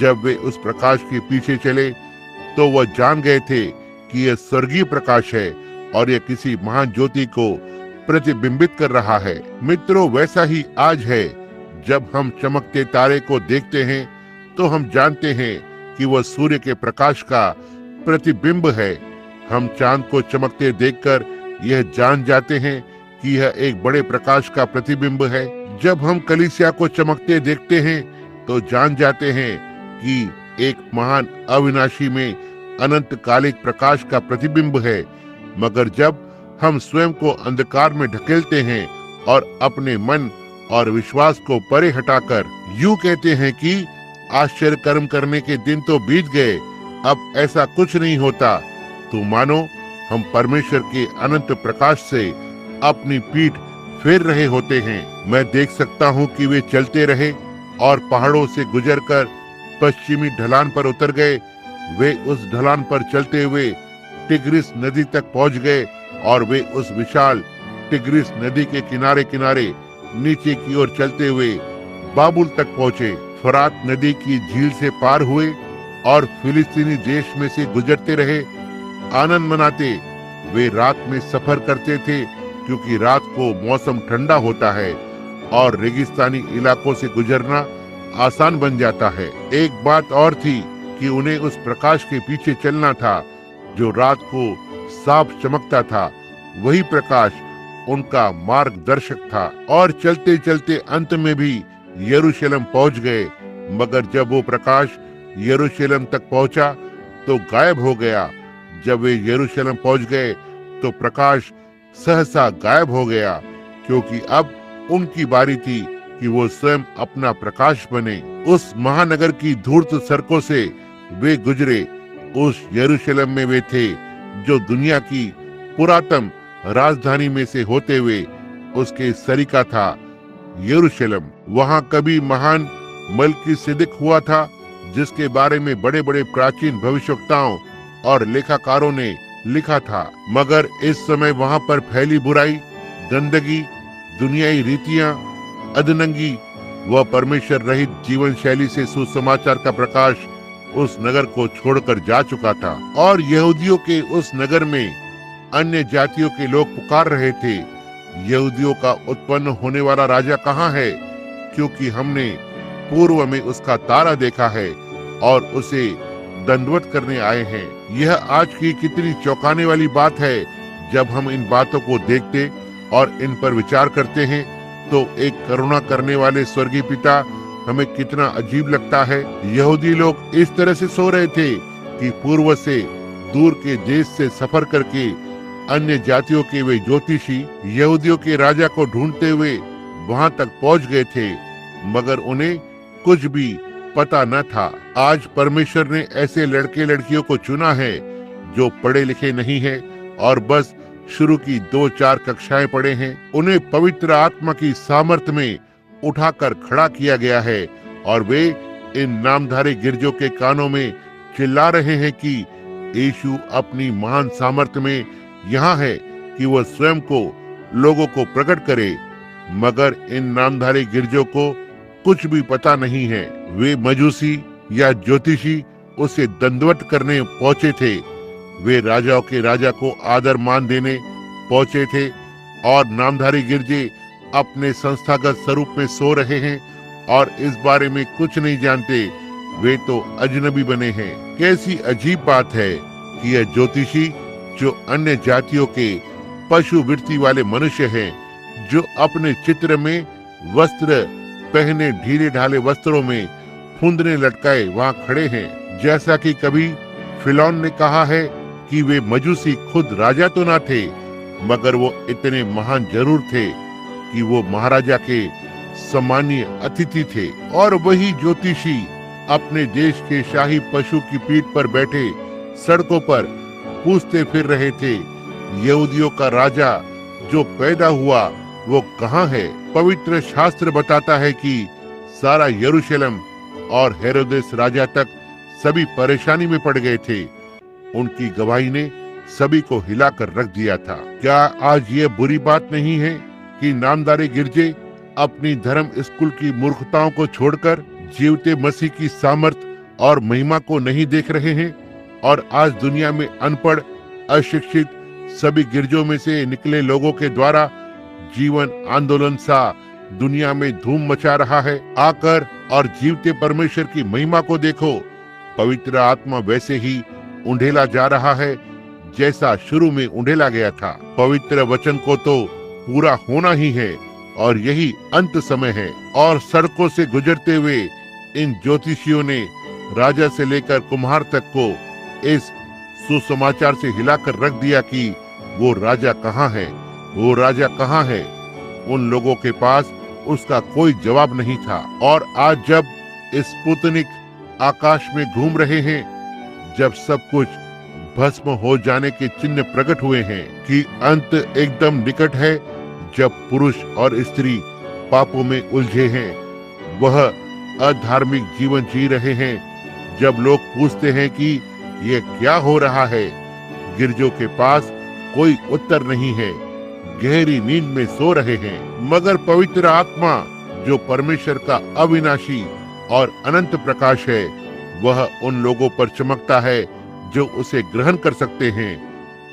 जब वे उस प्रकाश के पीछे चले, तो वह जान गए थे कि यह स्वर्गीय प्रकाश है, और यह किसी महान ज्योति को प्रतिबिंबित कर रहा है। मित्रों, वैसा ही आज है। जब हम चमकते तारे को देखते हैं, तो हम जानते हैं कि वह सूर्य के प्रकाश का प्रतिबिंब है। हम चांद को चमकते देखकर यह जान जाते हैं कि यह एक बड़े प्रकाश का प्रतिबिंब है। जब हम कलीसिया को चमकते देखते हैं तो जान जाते हैं कि एक महान अविनाशी में अनंत कालिक प्रकाश का प्रतिबिंब है। मगर जब हम स्वयं को अंधकार में ढकेलते हैं और अपने मन और विश्वास को परे हटाकर यूं कहते हैं कि आश्चर्य कर्म करने के दिन तो बीत गए, अब ऐसा कुछ नहीं होता, तो मानो हम परमेश्वर के अनंत प्रकाश से अपनी पीठ फेर रहे होते हैं। मैं देख सकता हूँ कि वे चलते रहे और पहाड़ों से गुजरकर पश्चिमी ढलान पर उतर गए। वे उस ढलान पर चलते हुए टिग्रिस नदी तक पहुँच गए और वे उस विशाल टिग्रिस नदी के किनारे किनारे नीचे की ओर चलते हुए बाबुल तक पहुँचे। फरात नदी की झील से पार हुए और फिलिस्तीनी देश में से गुजरते रहे। आनंद मनाते वे रात में सफर करते थे, क्योंकि रात को मौसम ठंडा होता है और रेगिस्तानी इलाकों से गुजरना आसान बन जाता है। एक बात और थी कि उन्हें उस प्रकाश के पीछे चलना था जो रात को साफ चमकता था। वही प्रकाश उनका मार्गदर्शक था और चलते चलते अंत में भी यरूशलेम पहुंच गए। मगर जब वो प्रकाश यरूशलेम तक पहुंचा तो गायब हो गया। जब वे यरूशलेम पहुंच गए तो प्रकाश सहसा गायब हो गया, क्योंकि अब उनकी बारी थी कि वो स्वयं अपना प्रकाश बने। उस महानगर की धूर्त सड़कों से वे गुजरे। उस यरूशलेम में वे थे जो दुनिया की पुरातन राजधानी में से होते हुए उसके सरीका था, यरूशलेम। वहां कभी महान मल्कीसेदेक हुआ था, जिसके बारे में बड़े बड़े प्राचीन भविष्यवक्ताओं और लेखाकारों ने लिखा था। मगर इस समय वहां पर फैली बुराई, गंदगी, दुनियाई रीतियां, अधनंगी व परमेश्वर रहित जीवन शैली से सुसमाचार का प्रकाश उस नगर को छोड़कर जा चुका था। और यहूदियों के उस नगर में अन्य जातियों के लोग पुकार रहे थे, यहूदियों का उत्पन्न होने वाला राजा कहाँ है? क्योंकि हमने पूर्व में उसका तारा देखा है और उसे दंडवत करने आए हैं। यह आज की कितनी चौंकाने वाली बात है। जब हम इन बातों को देखते और इन पर विचार करते हैं तो एक करुणा करने वाले स्वर्गीय पिता हमें कितना अजीब लगता है। यहूदी लोग इस तरह से सो रहे थे कि पूर्व से दूर के देश से सफर करके अन्य जातियों के वे ज्योतिषी यहूदियों के राजा को ढूंढते हुए वहां तक पहुंच गए थे, मगर उन्हें कुछ भी पता न था। आज परमेश्वर ने ऐसे लड़के लड़कियों को चुना है जो पढ़े लिखे नहीं है और बस शुरू की 2-4 कक्षाएं पढ़े हैं। उन्हें पवित्र आत्मा की सामर्थ्य में उठाकर खड़ा किया गया है और वे इन नामधारी गिरजों के कानों में चिल्ला रहे हैं कि यीशु अपनी महान सामर्थ्य में यहाँ है कि वह स्वयं को लोगों को प्रकट करे। मगर इन नामधारी गिरजों को कुछ भी पता नहीं है। वे मजूसी या ज्योतिषी उसे दंडवत करने पहुंचे थे। वे राजाओं के राजा को आदर मान देने पहुंचे थे और नामधारी गिरजे अपने संस्थागत स्वरूप में सो रहे हैं और इस बारे में कुछ नहीं जानते। वे तो अजनबी बने हैं। कैसी अजीब बात है कि यह ज्योतिषी जो अन्य जातियों के पशु वृत्ति वाले मनुष्य हैं, जो अपने चित्र में वस्त्र पहने ढीले ढाले वस्त्रों में फुंदने लटकाए वहां खड़े हैं। जैसा कि कभी फिलौन ने कहा है कि वे मजूसी खुद राजा तो ना थे, मगर वो इतने महान जरूर थे कि वो महाराजा के सम्मानीय अतिथि थे। और वही ज्योतिषी अपने देश के शाही पशु की पीठ पर बैठे सड़कों पर पूछते फिर रहे थे, यहूदियों का राजा जो पैदा हुआ वो कहाँ है? पवित्र शास्त्र बताता है कि सारा यरूशलेम और हेरोदेस राजा तक सभी परेशानी में पड़ गए थे। उनकी गवाही ने सभी को हिलाकर रख दिया था। क्या आज ये बुरी बात नहीं है कि नामधारी गिरजे अपनी धर्म स्कूल की मूर्खताओं को छोड़कर जीवते मसीह की सामर्थ और महिमा को नहीं देख रहे हैं? और आज दुनिया में अनपढ़, अशिक्षित सभी गिरजों में से निकले लोगों के द्वारा जीवन आंदोलन सा दुनिया में धूम मचा रहा है। आकर और जीवते परमेश्वर की महिमा को देखो। पवित्र आत्मा वैसे ही उंडेला जा रहा है जैसा शुरू में उंडेला गया था। पवित्र वचन को तो पूरा होना ही है और यही अंत समय है। और सड़कों से गुजरते हुए इन ज्योतिषियों ने राजा से लेकर कुम्हार तक को इस सुसमाचार से हिलाकर रख दिया कि वो राजा कहाँ है, वो राजा कहाँ है। उन लोगों के पास उसका कोई जवाब नहीं था। और आज जब स्पुतनिक आकाश में घूम रहे हैं, जब सब कुछ भस्म हो जाने के चिन्ह प्रकट हुए हैं कि अंत एकदम निकट है, जब पुरुष और स्त्री पापों में उलझे हैं, वह अधार्मिक जीवन जी रहे हैं, जब लोग पूछते हैं कि ये क्या हो रहा है, गिरजों के पास कोई उत्तर नहीं है, गहरी नींद में सो रहे हैं। मगर पवित्र आत्मा जो परमेश्वर का अविनाशी और अनंत प्रकाश है, वह उन लोगों पर चमकता है जो उसे ग्रहण कर सकते हैं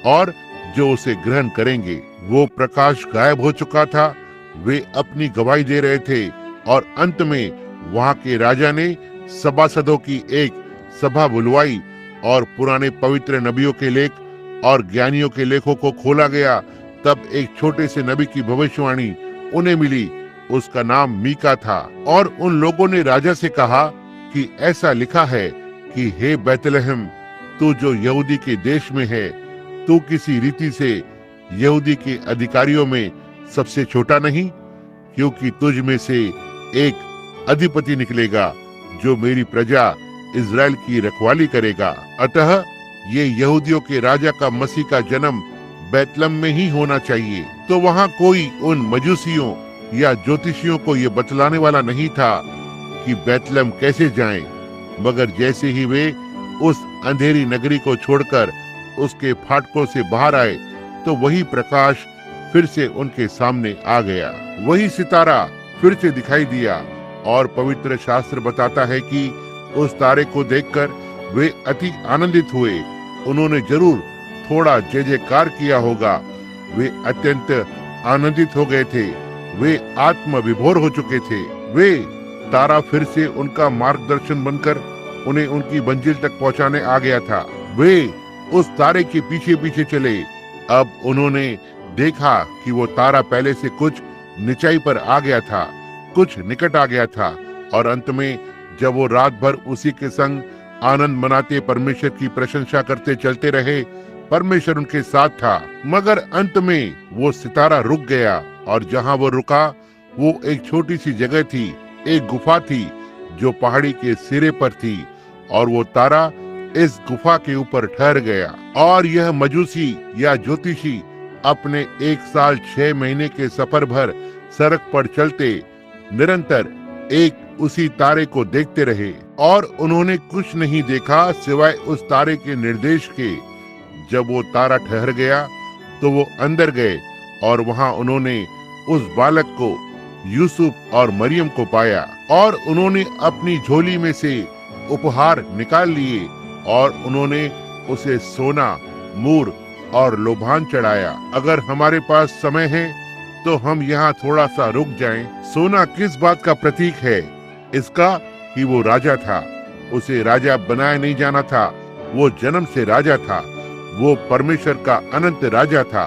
और जो उसे ग्रहण करेंगे। वो प्रकाश गायब हो चुका था, वे अपनी गवाही दे रहे थे और अंत में वहां के राजा ने सभासदों की एक सभा बुलवाई और पुराने पवित्र नबियों के लेख और ज्ञानियों के लेखों को खोला गया। तब एक छोटे से नबी की भविष्यवाणी उन्हें मिली, उसका नाम मीका था। और उन लोगों ने राजा से कहा कि ऐसा लिखा है कि हे बैतलहम, तू जो यहूदी के देश में है, तू किसी रीति से यहूदी के अधिकारियों में सबसे छोटा नहीं, क्योंकि तुझ में से एक अधिपति निकलेगा जो मेरी प्रजा इज़राइल की रखवाली करेगा। अतः ये यहूदियों के राजा का मसीह का जन्म बैतलहम में ही होना चाहिए। तो वहाँ कोई उन मजूसियों या ज्योतिषियों को ये बतलाने वाला नहीं था कि बैतलहम कैसे जाएं, मगर जैसे ही वे उस अंधेरी नगरी को छोड़कर उसके फाटकों से बाहर आए, तो वही प्रकाश फिर से उनके सामने आ गया। वही सितारा फिर से दिखाई दिया और पवित्र शास्त्र बताता है कि उस तारे को देखकर वे अति आनंदित हुए। उन्होंने जरूर थोड़ा जय जयकार किया होगा। वे अत्यंत आनंदित हो गए थे, वे आत्म विभोर हो चुके थे। वे तारा फिर से उनका मार्गदर्शन बनकर उन्हें उनकी मंजिल तक पहुंचाने आ गया था। वे उस तारे के पीछे पीछे चले। अब उन्होंने देखा कि वो तारा पहले से कुछ निचाई पर आ गया था, कुछ निकट आ गया था। और अंत में जब वो रात भर उसी के संग आनंद मनाते परमेश्वर की प्रशंसा करते चलते रहे, परमेश्वर उनके साथ था। मगर अंत में वो सितारा रुक गया और जहाँ वो रुका वो एक छोटी सी जगह थी, एक गुफा थी जो पहाड़ी के सिरे पर थी। और वो तारा इस गुफा के ऊपर ठहर गया। और यह मजूसी या ज्योतिषी अपने 1 साल 6 महीने के सफर भर सड़क पर चलते निरंतर एक उसी तारे को देखते रहे और उन्होंने कुछ नहीं देखा सिवाय उस तारे के निर्देश के। जब वो तारा ठहर गया तो वो अंदर गए और वहां उन्होंने उस बालक को, यूसुफ और मरियम को पाया। और उन्होंने अपनी झोली में से उपहार निकाल लिए और उन्होंने उसे सोना, मूर और लोबान चढ़ाया। अगर हमारे पास समय है तो हम यहाँ थोड़ा सा रुक जाएं। सोना किस बात का प्रतीक है? इसका कि वो राजा था, उसे राजा बनाया नहीं जाना था, वो जन्म से राजा था, वो परमेश्वर का अनंत राजा था,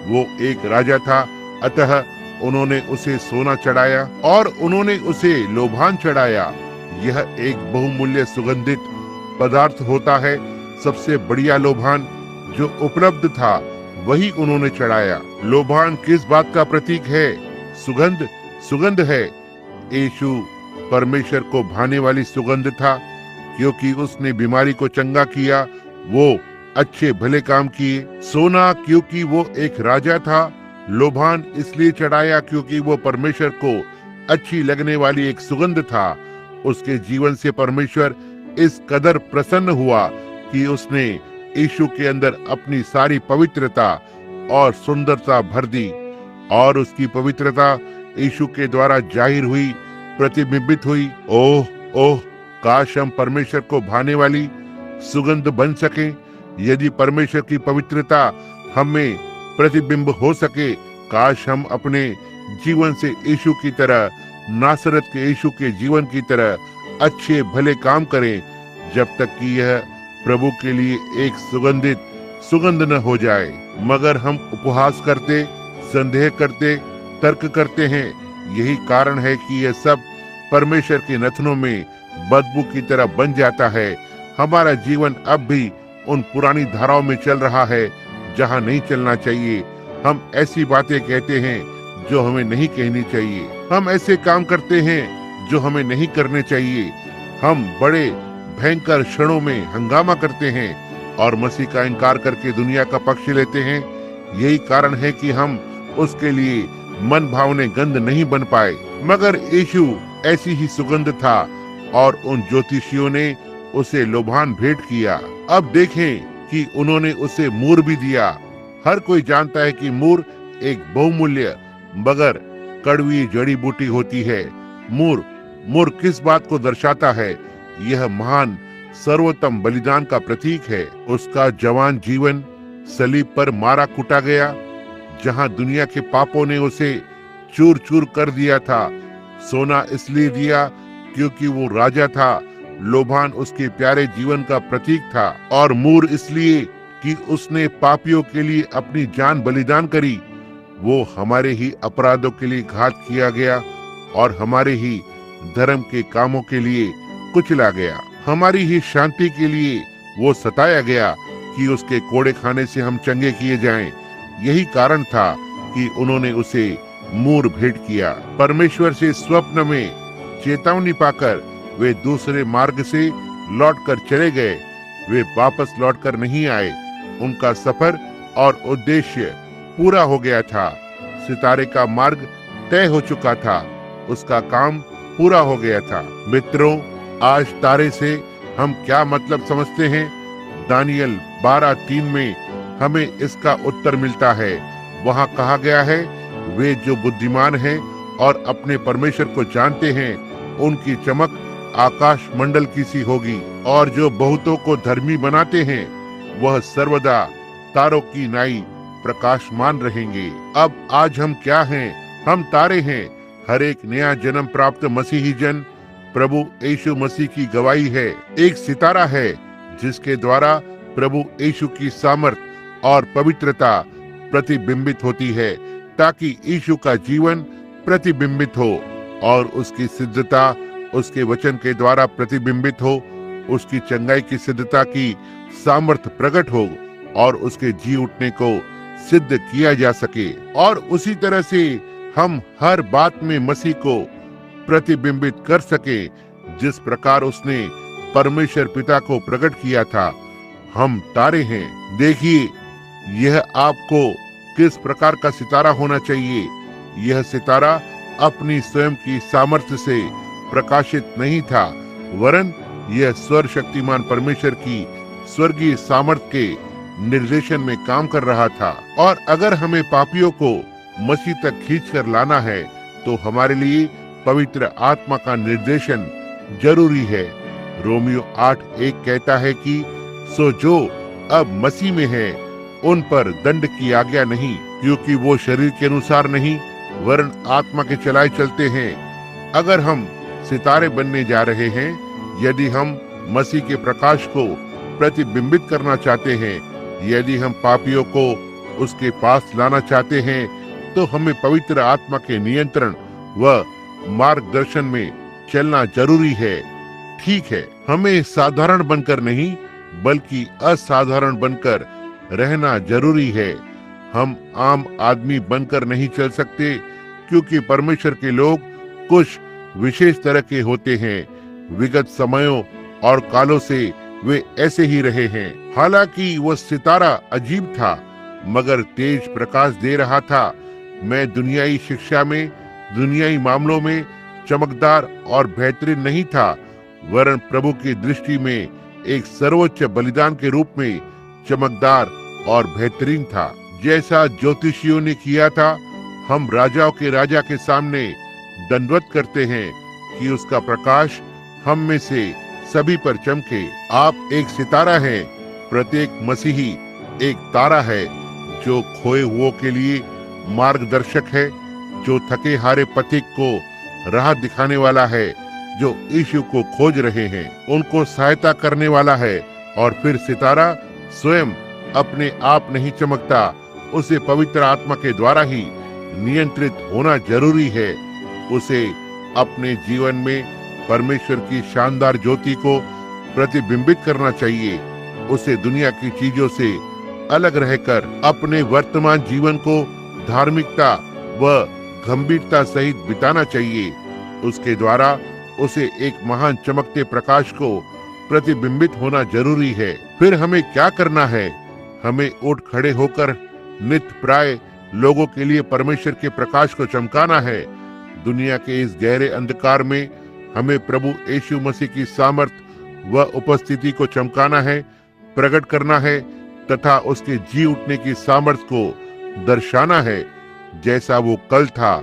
वो एक राजा था। अतः उन्होंने उसे सोना चढ़ाया और उन्होंने उसे लोबान चढ़ाया। यह एक बहुमूल्य सुगंधित पदार्थ होता है। सबसे बढ़िया लोबान जो उपलब्ध था वही उन्होंने चढ़ाया। लोबान किस बात का प्रतीक है? सुगंध, सुगंध है। यीशु परमेश्वर को भाने वाली सुगंध था, क्योंकि उसने बीमारी को चंगा किया, वो अच्छे भले काम किए। सोना क्योंकि वो एक राजा था, लोबान इसलिए चढ़ाया क्योंकि वो परमेश्वर को अच्छी लगने वाली एक सुगंध था। उसके जीवन से परमेश्वर इस कदर प्रसन्न हुआ कि उसने यीशु के अंदर अपनी सारी पवित्रता और सुंदरता भर दी और उसकी पवित्रता यीशु के द्वारा जाहिर हुई, प्रतिबिंबित हुई। ओह ओह, काश हम परमेश्वर को भाने वाली सुगंध बन सके। यदि परमेश्वर की पवित्रता हमें प्रतिबिंब हो सके, काश हम अपने जीवन से यीशु की तरह, नासरत के यीशु के जीवन की तरह अच्छे भले काम करें, जब तक कि यह प्रभु के लिए एक सुगंधित सुगंध न हो जाए। मगर हम उपहास करते, संदेह करते, तर्क करते हैं। यही कारण है कि यह सब परमेश्वर के नथनों में बदबू की तरह बन जाता है। हमारा जीवन अब भी उन पुरानी धाराओं में चल रहा है जहाँ नहीं चलना चाहिए। हम ऐसी बातें कहते हैं जो हमें नहीं कहनी चाहिए। हम ऐसे काम करते हैं जो हमें नहीं करने चाहिए। हम बड़े भयंकर क्षणों में हंगामा करते हैं और मसीह का इनकार करके दुनिया का पक्ष लेते हैं। यही कारण है कि हम उसके लिए मन भावने गंध नहीं बन पाए। मगर यीशु ऐसी ही सुगंध था और उन ज्योतिषियों ने उसे लोभान भेंट किया। अब देखें कि उन्होंने उसे मूर भी दिया। हर कोई जानता है कि मूर एक बहुमूल्य मगर कड़वी जड़ी बूटी होती है। मूर किस बात को दर्शाता है? यह महान सर्वोत्तम बलिदान का प्रतीक है। उसका जवान जीवन सलीब पर मारा कुटा गया, जहां दुनिया के पापों ने उसे चूर चूर कर दिया था। सोना इसलिए दिया क्योंकि वो राजा था। लोभान उसके प्यारे जीवन का प्रतीक था और मूर इसलिए कि उसने पापियों के लिए अपनी जान बलिदान करी। वो हमारे ही अपराधों के लिए घात किया गया और हमारे ही धर्म के कामों के लिए कुचला गया। हमारी ही शांति के लिए वो सताया गया कि उसके कोड़े खाने से हम चंगे किए जाएं। यही कारण था कि उन्होंने उसे मूर भेंट किया। परमेश्वर से स्वप्न में चेतावनी पाकर वे दूसरे मार्ग से लौटकर चले गए। वे वापस लौटकर नहीं आए। उनका सफर और उद्देश्य पूरा हो गया था। सितारे का मार्ग तय हो चुका था। उसका काम पूरा हो गया था। मित्रों, आज तारे से हम क्या मतलब समझते हैं? दानियल 12:3 में हमें इसका उत्तर मिलता है। वहाँ कहा गया है, वे जो बुद्धिमान हैं और अपने परमेश्वर को जानते हैं, उनकी चमक आकाश मंडल की सी होगी। और जो बहुतों को धर्मी बनाते हैं, वह सर्वदा तारों की नाई प्रकाशमान रहेंगे। अब आज हम क्या हैं? हम तारे हैं। हर एक नया जन्म प्राप्त मसीही जन प्रभु यीशु मसीह की गवाही है। एक सितारा है जिसके द्वारा प्रभु यीशु की सामर्थ और पवित्रता प्रतिबिंबित होती है, ताकि यीशु का जीवन प्रतिबिंबित हो और उसकी सिद्धता उसके वचन के द्वारा प्रतिबिंबित हो। उसकी चंगाई की सिद्धता की सामर्थ प्रकट हो और उसके जी उठने को सिद्ध किया जा सके। और उसी तरह से हम हर बात में मसीह को प्रतिबिंबित कर सके, जिस प्रकार उसने परमेश्वर पिता को प्रकट किया था। हम तारे हैं। देखिए, यह आपको किस प्रकार का सितारा होना चाहिए। यह सितारा अपनी स्वयं की सामर्थ्य से प्रकाशित नहीं था, वरन यह सर्वशक्तिमान परमेश्वर की स्वर्गीय सामर्थ्य के निर्देशन में काम कर रहा था। और अगर हमें पापियों को मसीह तक खींचकर लाना है, तो हमारे लिए पवित्र आत्मा का निर्देशन जरूरी है। रोमियो 8:1 कहता है कि सो जो अब मसीह में है, उन पर दंड की आज्ञा नहीं, क्योंकि वो शरीर के अनुसार नहीं वरन आत्मा के चलाए चलते हैं। अगर हम सितारे बनने जा रहे हैं, यदि हम मसीह के प्रकाश को प्रतिबिंबित करना चाहते हैं, यदि हम पापियों को उसके पास लाना चाहते हैं, तो हमें पवित्र आत्मा के नियंत्रण व मार्गदर्शन में चलना जरूरी है। ठीक है, हमें साधारण बनकर नहीं बल्कि असाधारण बनकर रहना जरूरी है। हम आम आदमी बनकर नहीं चल सकते, क्योंकि परमेश्वर के लोग कुछ विशेष तरह के होते हैं। विगत समयों और कालों से वे ऐसे ही रहे हैं। हालांकि वह सितारा अजीब था, मगर तेज प्रकाश दे रहा था। मैं दुनियाई शिक्षा में, दुनियाई मामलों में चमकदार और बेहतरीन नहीं था, वरन प्रभु की दृष्टि में एक सर्वोच्च बलिदान के रूप में चमकदार और बेहतरीन था। जैसा ज्योतिषियों ने किया था, हम राजाओं के राजा के सामने दंडवत करते हैं कि उसका प्रकाश हम में से सभी पर चमके। आप एक सितारा हैं। प्रत्येक मसीही एक तारा है जो खोए हुओं के लिए मार्गदर्शक है, जो थके हारे पथिक को राह दिखाने वाला है, जो यीशु को खोज रहे हैं, उनको सहायता करने वाला है। और फिर सितारा स्वयं अपने आप नहीं चमकता, उसे पवित्र आत्मा के द्वारा ही नियंत्रित होना जरूरी है। उसे अपने जीवन में परमेश्वर की शानदार ज्योति को प्रतिबिंबित करना चाहिए। उसे दुनिया की चीजों से अलग रहकर अपने वर्तमान जीवन को धार्मिकता व गंभीरता सहित बिताना चाहिए। उसके द्वारा उसे एक महान चमकते प्रकाश को प्रतिबिंबित होना जरूरी है। फिर हमें क्या करना है? हमें उठ खड़े होकर नित्य प्राय लोगों के लिए परमेश्वर के प्रकाश को चमकाना है। दुनिया के इस गहरे अंधकार में हमें प्रभु यीशु मसीह की सामर्थ व उपस्थिति को चमकाना है, प्रकट करना है तथा उसके जी उठने की सामर्थ को दर्शाना है। जैसा वो कल था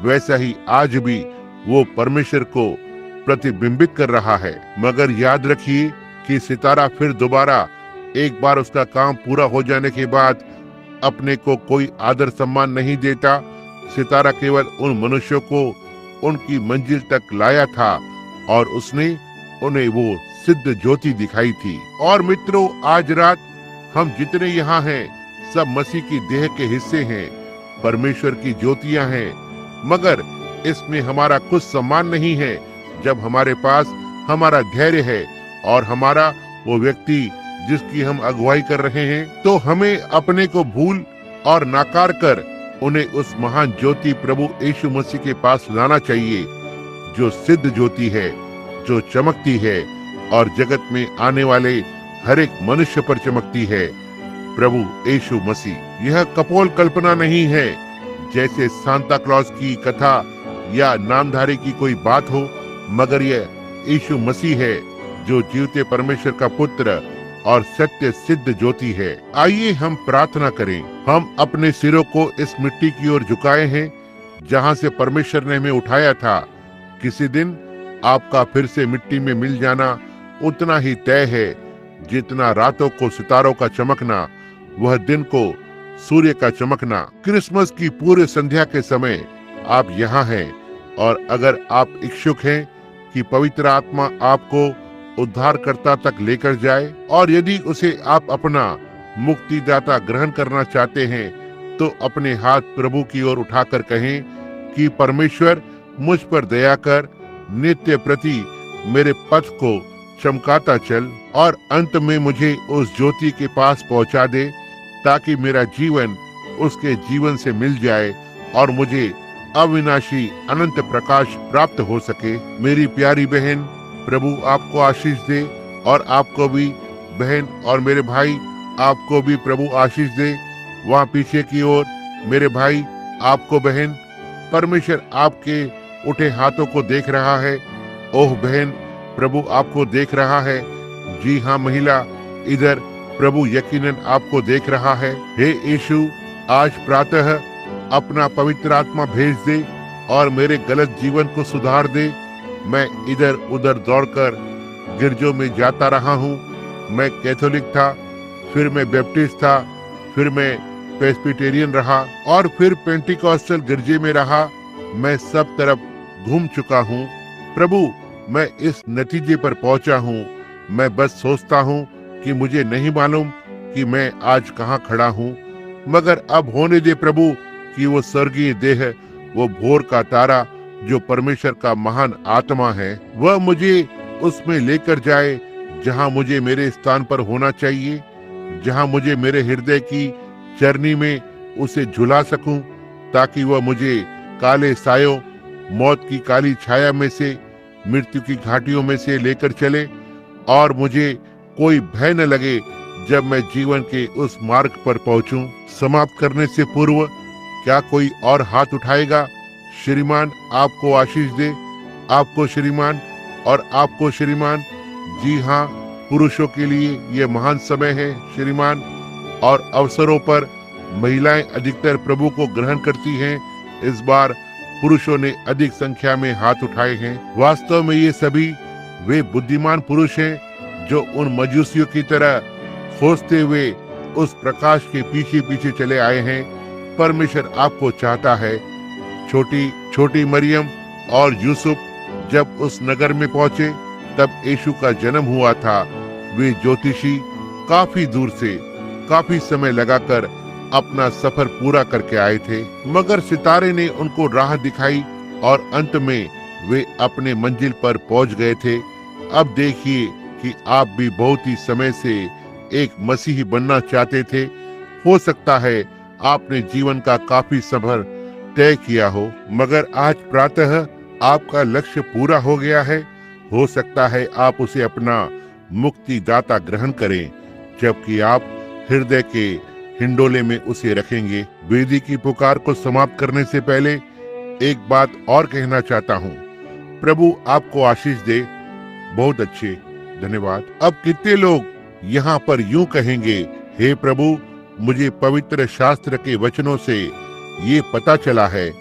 वैसा ही आज भी वो परमेश्वर को प्रतिबिंबित कर रहा है। मगर याद रखिए कि सितारा फिर दोबारा एक बार उसका काम पूरा हो जाने के बाद अपने को कोई आदर सम्मान नहीं देता। सितारा केवल उन मनुष्यों को उनकी मंजिल तक लाया था और उसने उन्हें वो सिद्ध ज्योति दिखाई थी। और मित्रों, आज रात हम जितने यहाँ हैं सब मसीह की देह के हिस्से हैं, परमेश्वर की ज्योतियां हैं। मगर इसमें हमारा कुछ सम्मान नहीं है जब हमारे पास हमारा धैर्य है और हमारा वो व्यक्ति जिसकी हम अगुवाई कर रहे हैं, तो हमें अपने को भूल और नाकार कर उन्हें उस महान ज्योति प्रभु यीशु मसीह के पास लाना चाहिए, जो सिद्ध ज्योति है, जो चमकती है और जगत में आने वाले हर एक मनुष्य पर चमकती है, प्रभु यीशु मसीह। यह कपोल कल्पना नहीं है जैसे सांता क्लॉज की कथा या नामधारी की कोई बात हो, मगर यह यीशु मसीह है जो जीवते परमेश्वर का पुत्र और सत्य सिद्ध ज्योति है। आइए हम प्रार्थना करें। हम अपने सिरों को इस मिट्टी की ओर झुकाए हैं जहां से परमेश्वर ने हमें उठाया था। किसी दिन आपका फिर से मिट्टी में मिल जाना उतना ही तय है जितना रातों को सितारों का चमकना, वह दिन को सूर्य का चमकना। क्रिसमस की पूरे संध्या के समय आप यहाँ हैं और अगर आप इच्छुक हैं कि पवित्र आत्मा आपको उद्धारकर्ता तक लेकर जाए और यदि उसे आप अपना मुक्तिदाता ग्रहण करना चाहते हैं, तो अपने हाथ प्रभु की ओर उठाकर कहें कि परमेश्वर मुझ पर दया कर, नित्य प्रति मेरे पथ को चमकाता चल और अंत में मुझे उस ज्योति के पास पहुंचा दे, ताकि मेरा जीवन उसके जीवन से मिल जाए और मुझे अविनाशी अनंत प्रकाश प्राप्त हो सके। मेरी प्यारी बहन, प्रभु आपको आशीष दे और आपको भी बहन, और मेरे भाई आपको भी प्रभु आशीष दे। वहाँ पीछे की ओर मेरे भाई, आपको बहन, परमेश्वर आपके उठे हाथों को देख रहा है। ओह बहन, प्रभु आपको देख रहा है। जी हाँ महिला, इधर प्रभु यकीनन आपको देख रहा है। हे यीशु, आज प्रातः अपना पवित्र आत्मा भेज दे और मेरे गलत जीवन को सुधार दे। मैं इधर उधर दौड़कर गिरजों में जाता रहा हूँ। मैं कैथोलिक था, फिर मैं बैप्टिस्ट था, फिर मैं प्रेस्बिटेरियन रहा और फिर पेंटिकॉस्टल गिरजे में रहा। मैं सब तरफ घूम चुका हूँ। प्रभु, मैं इस नतीजे पर पहुंचा हूँ। मैं बस सोचता हूँ कि मुझे नहीं मालूम कि मैं आज कहाँ खड़ा हूँ, मगर अब होने दे प्रभु कि वो स्वर्गीय देह, वो भोर का तारा जो परमेश्वर का महान आत्मा है, वह मुझे उसमें लेकर जाए जहाँ मुझे मेरे स्थान पर होना चाहिए, जहाँ मुझे मेरे हृदय की चरनी में उसे झुला सकूं, ताकि वह मुझे काले सायों, मौत की काली छाया में से, मृत्यु की घाटियों में से लेकर चले और मुझे कोई भय न लगे जब मैं जीवन के उस मार्ग पर पहुंचूं। समाप्त करने से पूर्व क्या कोई और हाथ उठाएगा? श्रीमान, आपको आशीष दे। आपको श्रीमान, और आपको श्रीमान। जी हाँ, पुरुषों के लिए यह महान समय है श्रीमान, और अवसरों पर महिलाएं अधिकतर प्रभु को ग्रहण करती हैं। इस बार पुरुषों ने अधिक संख्या में हाथ उठाए हैं। वास्तव में ये सभी वे बुद्धिमान पुरुष हैं जो उन मजूसियों की तरह खोजते हुए उस प्रकाश के पीछे पीछे चले आए हैं। परमेश्वर आपको चाहता है। छोटी मरियम और यूसुफ जब उस नगर में पहुंचे तब यीशु का जन्म हुआ था। वे ज्योतिषी काफी दूर से काफी समय लगाकर अपना सफर पूरा करके आए थे, मगर सितारे ने उनको राह दिखाई और अंत में वे अपने मंजिल पर पहुंच गए थे। अब देखिए कि आप भी बहुत ही समय से एक मसीही बनना चाहते थे। हो सकता है आपने जीवन का काफी सफर तय किया हो, मगर आज प्रातः आपका लक्ष्य पूरा हो गया है। हो सकता है आप उसे अपना मुक्तिदाता ग्रहण करें, जबकि आप हृदय के हिंडोले में उसे रखेंगे। वेदी की पुकार को समाप्त करने से पहले एक बात और कहना चाहता हूँ। प्रभु आपको आशीष दे। बहुत अच्छे, धन्यवाद। अब कितने लोग यहाँ पर यूं कहेंगे, हे प्रभु, मुझे पवित्र शास्त्र के वचनों से ये पता चला है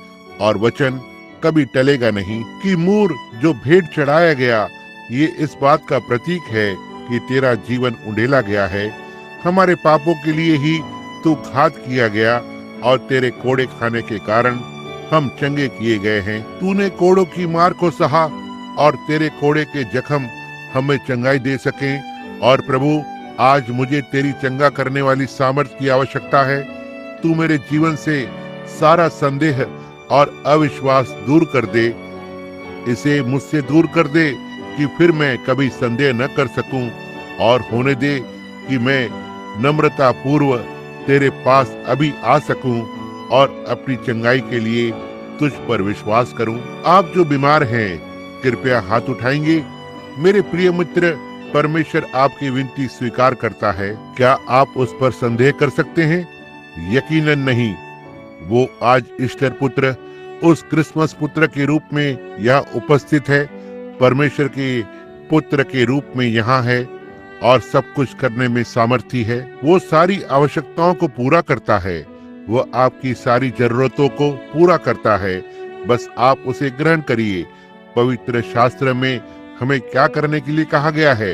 और वचन कभी टलेगा नहीं कि मूर जो भेंट चढ़ाया गया, ये इस बात का प्रतीक है कि तेरा जीवन उंडेला गया है। हमारे पापों के लिए ही तू घात किया गया और तेरे कोड़े खाने के कारण हम चंगे किए गए हैं। तूने कोड़ों की मार को सहा और तेरे कोड़े के जख्म हमें चंगाई दे सकें। और प्रभु, आज मुझे तेरी चंगा करने वाली सामर्थ्य की आवश्यकता है। तू मेरे जीवन से सारा संदेह और अविश्वास दूर कर दे। इसे मुझसे दूर कर दे कि फिर मैं कभी संदेह न कर सकूं, और होने दे कि मैं नम्रता पूर्व तेरे पास अभी आ सकूं और अपनी चंगाई के लिए तुझ पर विश्वास करूं। आप जो बीमार हैं, कृपया हाथ उठाएंगे। मेरे प्रिय मित्र, परमेश्वर आपकी विनती स्वीकार करता है। क्या आप उस पर संदेह कर सकते हैं? यकीनन नहीं। वो आज ईस्टर पुत्र, उस क्रिसमस पुत्र के रूप में यहाँ उपस्थित है, परमेश्वर के पुत्र के रूप में यहाँ है और सब कुछ करने में सामर्थी है। वो सारी आवश्यकताओं को पूरा करता है। वो आपकी सारी जरूरतों को पूरा करता है। बस आप उसे ग्रहण करिए। पवित्र शास्त्र में हमें क्या करने के लिए कहा गया है?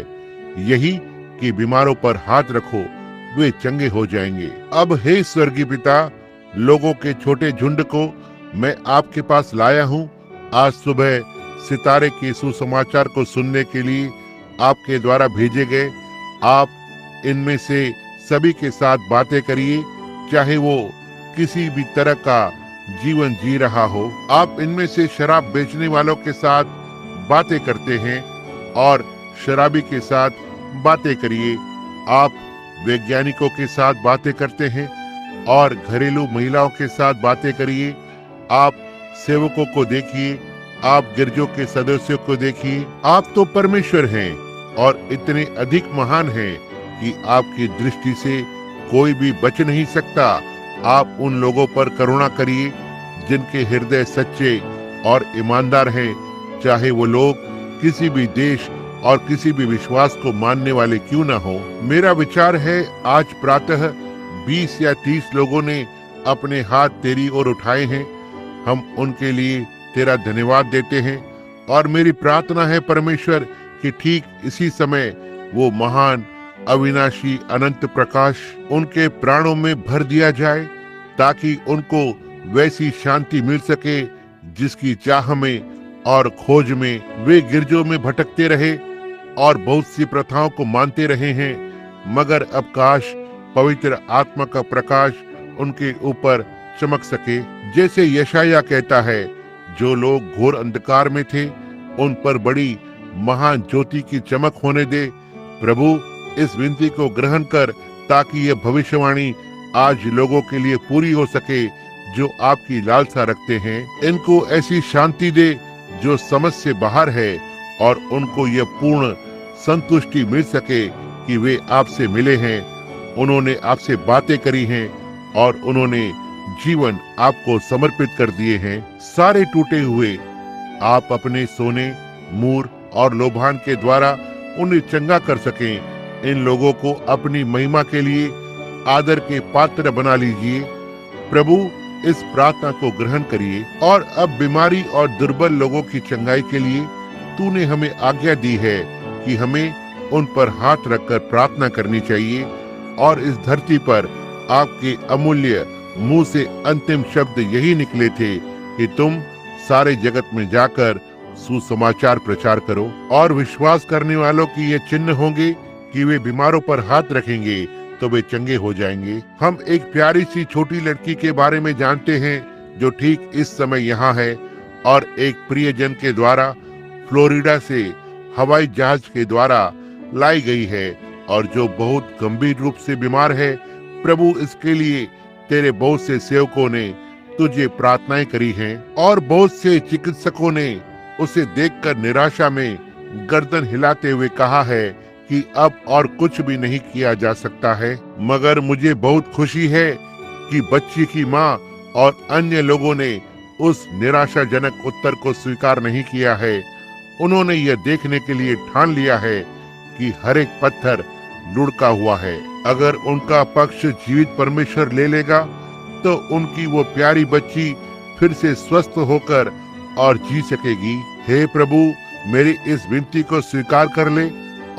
यही कि बीमारों पर हाथ रखो, वे चंगे हो जाएंगे। अब हे स्वर्गीय पिता, लोगों के छोटे झुंड को मैं आपके पास लाया हूँ। आज सुबह सितारे के सुसमाचार को सुनने के लिए आपके द्वारा भेजे गए। आप इनमें से सभी के साथ बातें करिए, चाहे वो किसी भी तरह का जीवन जी रहा हो। आप इनमें से शराब बेचने वालों के साथ बातें करते हैं और शराबी के साथ बातें करिए। आप वैज्ञानिकों के साथ बातें करते हैं और घरेलू महिलाओं के साथ बातें करिए। आप सेवकों को देखिए, आप गिरजों के सदस्यों को देखिए। आप तो परमेश्वर हैं और इतने अधिक महान हैं कि आपकी दृष्टि से कोई भी बच नहीं सकता। आप उन लोगों पर करुणा करिए जिनके हृदय सच्चे और ईमानदार हैं, चाहे वो लोग किसी भी देश और किसी भी विश्वास को मानने वाले क्यों ना हो। मेरा विचार है आज प्रातः 20 या 30 लोगों ने अपने हाथ तेरी ओर उठाए हैं। हम उनके लिए तेरा धन्यवाद देते हैं और मेरी प्रार्थना है परमेश्वर कि ठीक इसी समय वो महान अविनाशी अनंत प्रकाश उनके प्राणों में भर दिया जाए, ताकि उनको वैसी शांति मिल सके जिसकी चाह में और खोज में वे गिरजों में भटकते रहे और बहुत सी प्रथाओं को मानते रहे हैं, मगर अब काश पवित्र आत्मा का प्रकाश उनके ऊपर चमक सके। जैसे यशाया कहता है, जो लोग घोर अंधकार में थे उन पर बड़ी महान ज्योति की चमक होने दे। प्रभु, इस विनती को ग्रहण कर, ताकि यह भविष्यवाणी आज लोगों के लिए पूरी हो सके जो आपकी लालसा रखते हैं। इनको ऐसी शांति दे जो समझ से बाहर है और उनको यह पूर्ण संतुष्टि मिल सके कि वे आपसे मिले हैं, उन्होंने आपसे बातें करी हैं और उन्होंने जीवन आपको समर्पित कर दिए हैं। सारे टूटे हुए आप अपने सोने, मूर और लोभान के द्वारा उन्हें चंगा कर सकें। इन लोगों को अपनी महिमा के लिए आदर के पात्र बना लीजिए। प्रभु, इस प्रार्थना को ग्रहण करिए। और अब बीमारी और दुर्बल लोगों की चंगाई के लिए तूने हमें आज्ञा दी है कि हमें उन पर हाथ रखकर प्रार्थना करनी चाहिए। और इस धरती पर आपके अमूल्य मुंह से अंतिम शब्द यही निकले थे कि तुम सारे जगत में जाकर सुसमाचार प्रचार करो। और विश्वास करने वालों की ये चिन्ह होंगे कि वे बीमारों पर हाथ रखेंगे तो वे चंगे हो जाएंगे। हम एक प्यारी सी छोटी लड़की के बारे में जानते हैं जो ठीक इस समय यहाँ है और एक प्रियजन के द्वारा फ्लोरिडा से हवाई जहाज के द्वारा लाई गई है और जो बहुत गंभीर रूप से बीमार है। प्रभु, इसके लिए तेरे बहुत से सेवकों ने तुझे प्रार्थनाएं करी हैं और बहुत से चिकित्सकों ने उसे देखकर निराशा में गर्दन हिलाते हुए कहा है कि अब और कुछ भी नहीं किया जा सकता है। मगर मुझे बहुत खुशी है कि बच्ची की माँ और अन्य लोगों ने उस निराशाजनक उत्तर को स्वीकार नहीं किया है। उन्होंने यह देखने के लिए ठान लिया है कि हर एक पत्थर लुढ़का हुआ है। अगर उनका पक्ष जीवित परमेश्वर ले लेगा तो उनकी वो प्यारी बच्ची फिर से स्वस्थ होकर और जी सकेगी। हे प्रभु, मेरी इस विनती को स्वीकार कर ले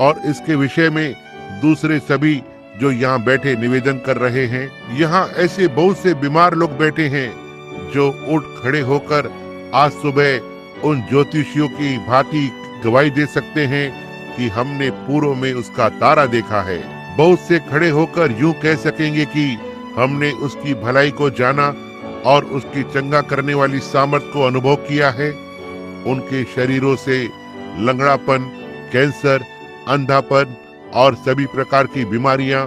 और इसके विषय में दूसरे सभी जो यहाँ बैठे निवेदन कर रहे हैं। यहाँ ऐसे बहुत से बीमार लोग बैठे हैं जो उठ खड़े होकर आज सुबह उन ज्योतिषियों की भांति गवाही दे सकते हैं कि हमने पूर्व में उसका तारा देखा है। बहुत से खड़े होकर यूं कह सकेंगे कि हमने उसकी भलाई को जाना और उसकी चंगा करने वाली सामर्थ को अनुभव किया है। उनके शरीरों से लंगड़ापन, कैंसर, अंधापन और सभी प्रकार की बीमारियां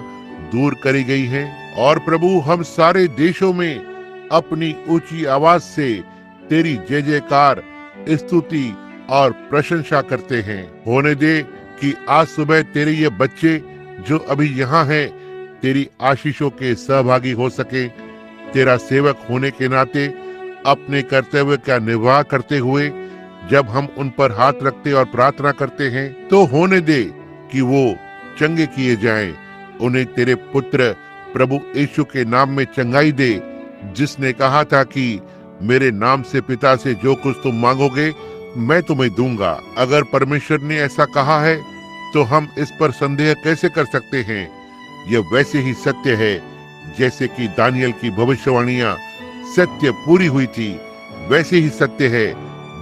दूर करी गई हैं। और प्रभु, हम सारे देशों में अपनी ऊंची आवाज से तेरी जय जयकार, स्तुति और प्रशंसा करते हैं। होने दे कि आज सुबह तेरे ये बच्चे जो अभी यहाँ हैं तेरी आशीषों के सहभागी हो सके। तेरा सेवक होने के नाते अपने कर्तव्य का निर्वाह करते हुए जब हम उन पर हाथ रखते और प्रार्थना करते हैं तो होने दे कि वो चंगे किए जाएं। उन्हें तेरे पुत्र प्रभु यीशु के नाम में चंगाई दे, जिसने कहा था कि मेरे नाम से पिता से जो कुछ तुम मांगोगे मैं तुम्हें दूंगा। अगर परमेश्वर ने ऐसा कहा है तो हम इस पर संदेह कैसे कर सकते हैं। यह वैसे ही सत्य है जैसे कि दानियल की भविष्यवाणियां सत्य पूरी हुई थी, वैसे ही सत्य है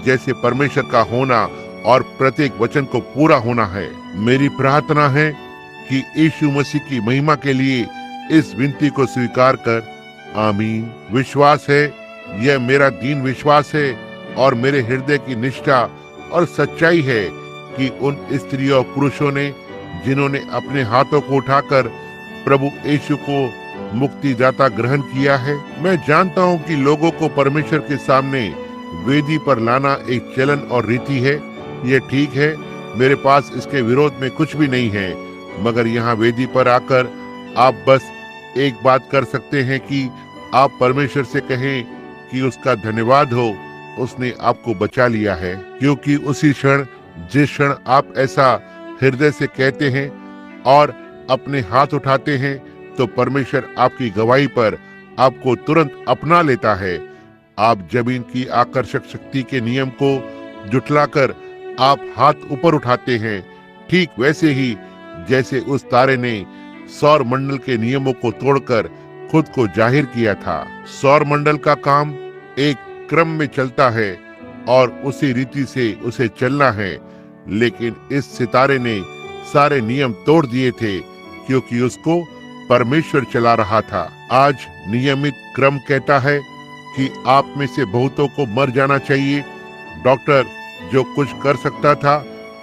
जैसे परमेश्वर का होना और प्रत्येक वचन को पूरा होना है। मेरी प्रार्थना है कि यीशु मसीह की महिमा के लिए इस विनती को स्वीकार कर। आमीन। विश्वास है, यह मेरा दीन विश्वास है और मेरे हृदय की निष्ठा और सच्चाई है कि उन स्त्रियों और पुरुषों ने जिन्होंने अपने हाथों को उठाकर प्रभु यीशु को मुक्तिदाता ग्रहण किया है। मैं जानता हूँ कि लोगों को परमेश्वर के सामने वेदी पर लाना एक चलन और रीति है। यह ठीक है, मेरे पास इसके विरोध में कुछ भी नहीं है। मगर यहाँ वेदी पर आकर आप बस एक बात कर सकते हैं कि आप परमेश्वर से कहें कि उसका धन्यवाद हो, उसने आपको बचा लिया है। क्योंकि उसी क्षण जिस क्षण आप ऐसा हृदय से कहते हैं और अपने हाथ उठाते हैं तो परमेश्वर आपकी गवाही पर आपको तुरंत अपना लेता है। आप जमीन की आकर्षक शक्ति के नियम को जुटलाकर आप हाथ ऊपर उठाते हैं, ठीक वैसे ही जैसे उस तारे ने सौर मंडल के नियमों को तोड़कर खुद को जाहिर किया था। सौर मंडल का काम एक क्रम में चलता है और उसी रीति से उसे चलना है, लेकिन इस सितारे ने सारे नियम तोड़ दिए थे क्योंकि उसको परमेश्वर चला रहा था। आज नियमित क्रम कहता है कि आप में से बहुतों को मर जाना चाहिए। डॉक्टर जो कुछ कर सकता था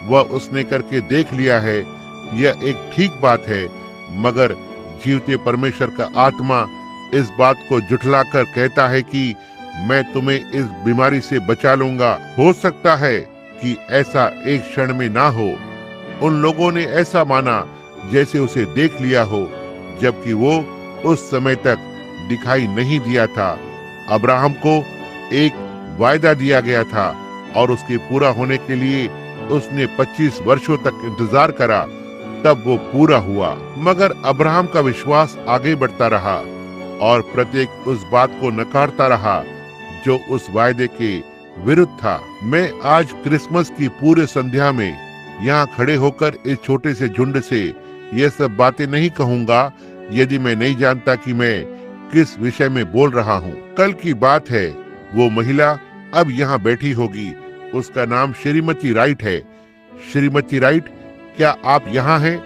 वह उसने करके देख लिया है, यह एक ठीक बात है। मगर जीवते परमेश्वर का आत्मा इस बात को जुटलाकर कहता है कि मैं तुम्हें इस बीमारी से बचा लूंगा। हो सकता है कि ऐसा एक क्षण में ना हो। उन लोगों ने ऐसा माना जैसे उसे देख लिया हो, जबकि वो उस समय तक दिखाई नहीं दिया था। अब्राहम को एक वायदा दिया गया था और उसके पूरा होने के लिए उसने 25 वर्षों तक इंतजार करा, तब वो पूरा हुआ। मगर अब्राहम का विश्वास आगे बढ़ता रहा और प्रत्येक उस बात को नकारता रहा जो उस वायदे के विरुद्ध था। मैं आज क्रिसमस की पूरे संध्या में यहाँ खड़े होकर इस छोटे से झुंड से ये सब बातें नहीं कहूँगा यदि मैं नहीं जानता कि मैं किस विषय में बोल रहा हूँ। कल की बात है, वो महिला अब यहाँ बैठी होगी। उसका नाम श्रीमती राइट है। श्रीमती राइट, क्या आप यहाँ हैं?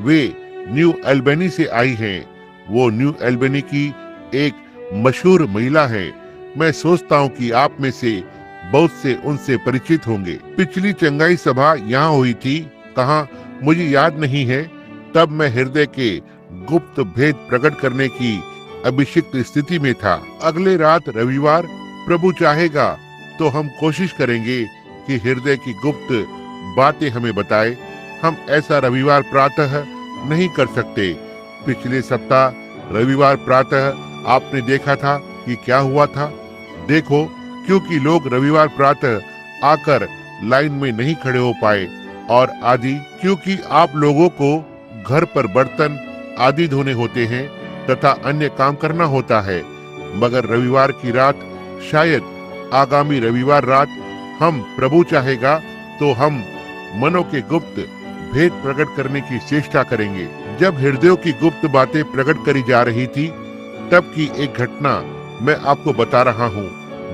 वे न्यू एल्बनी से आई हैं। वो न्यू एल्बनी की एक मशहूर महिला है। मैं सोचता हूँ कि आप में से बहुत से उनसे परिचित होंगे। पिछली चंगाई सभा यहाँ हुई थी, कहाँ मुझे याद नहीं है। तब मैं हृदय के गुप्त भेद प्रकट करने की अभिषिक्त स्थिति में था। अगले रात रविवार प्रभु चाहेगा तो हम कोशिश करेंगे कि हृदय की गुप्त बातें हमें बताए। हम ऐसा रविवार प्रातः नहीं कर सकते। पिछले सप्ताह रविवार प्रातः आपने देखा था कि क्या हुआ था। देखो, क्योंकि लोग रविवार प्रातः आकर लाइन में नहीं खड़े हो पाए और आदि क्योंकि आप लोगों को घर पर बर्तन आदि धोने होते हैं तथा अन्य काम करना होता है। मगर रविवार की रात, शायद आगामी रविवार रात, हम प्रभु चाहेगा तो हम मनों के गुप्त भेद प्रकट करने की चेष्टा करेंगे। जब हृदयों की गुप्त बातें प्रकट करी जा रही थी, तब की एक घटना मैं आपको बता रहा हूँ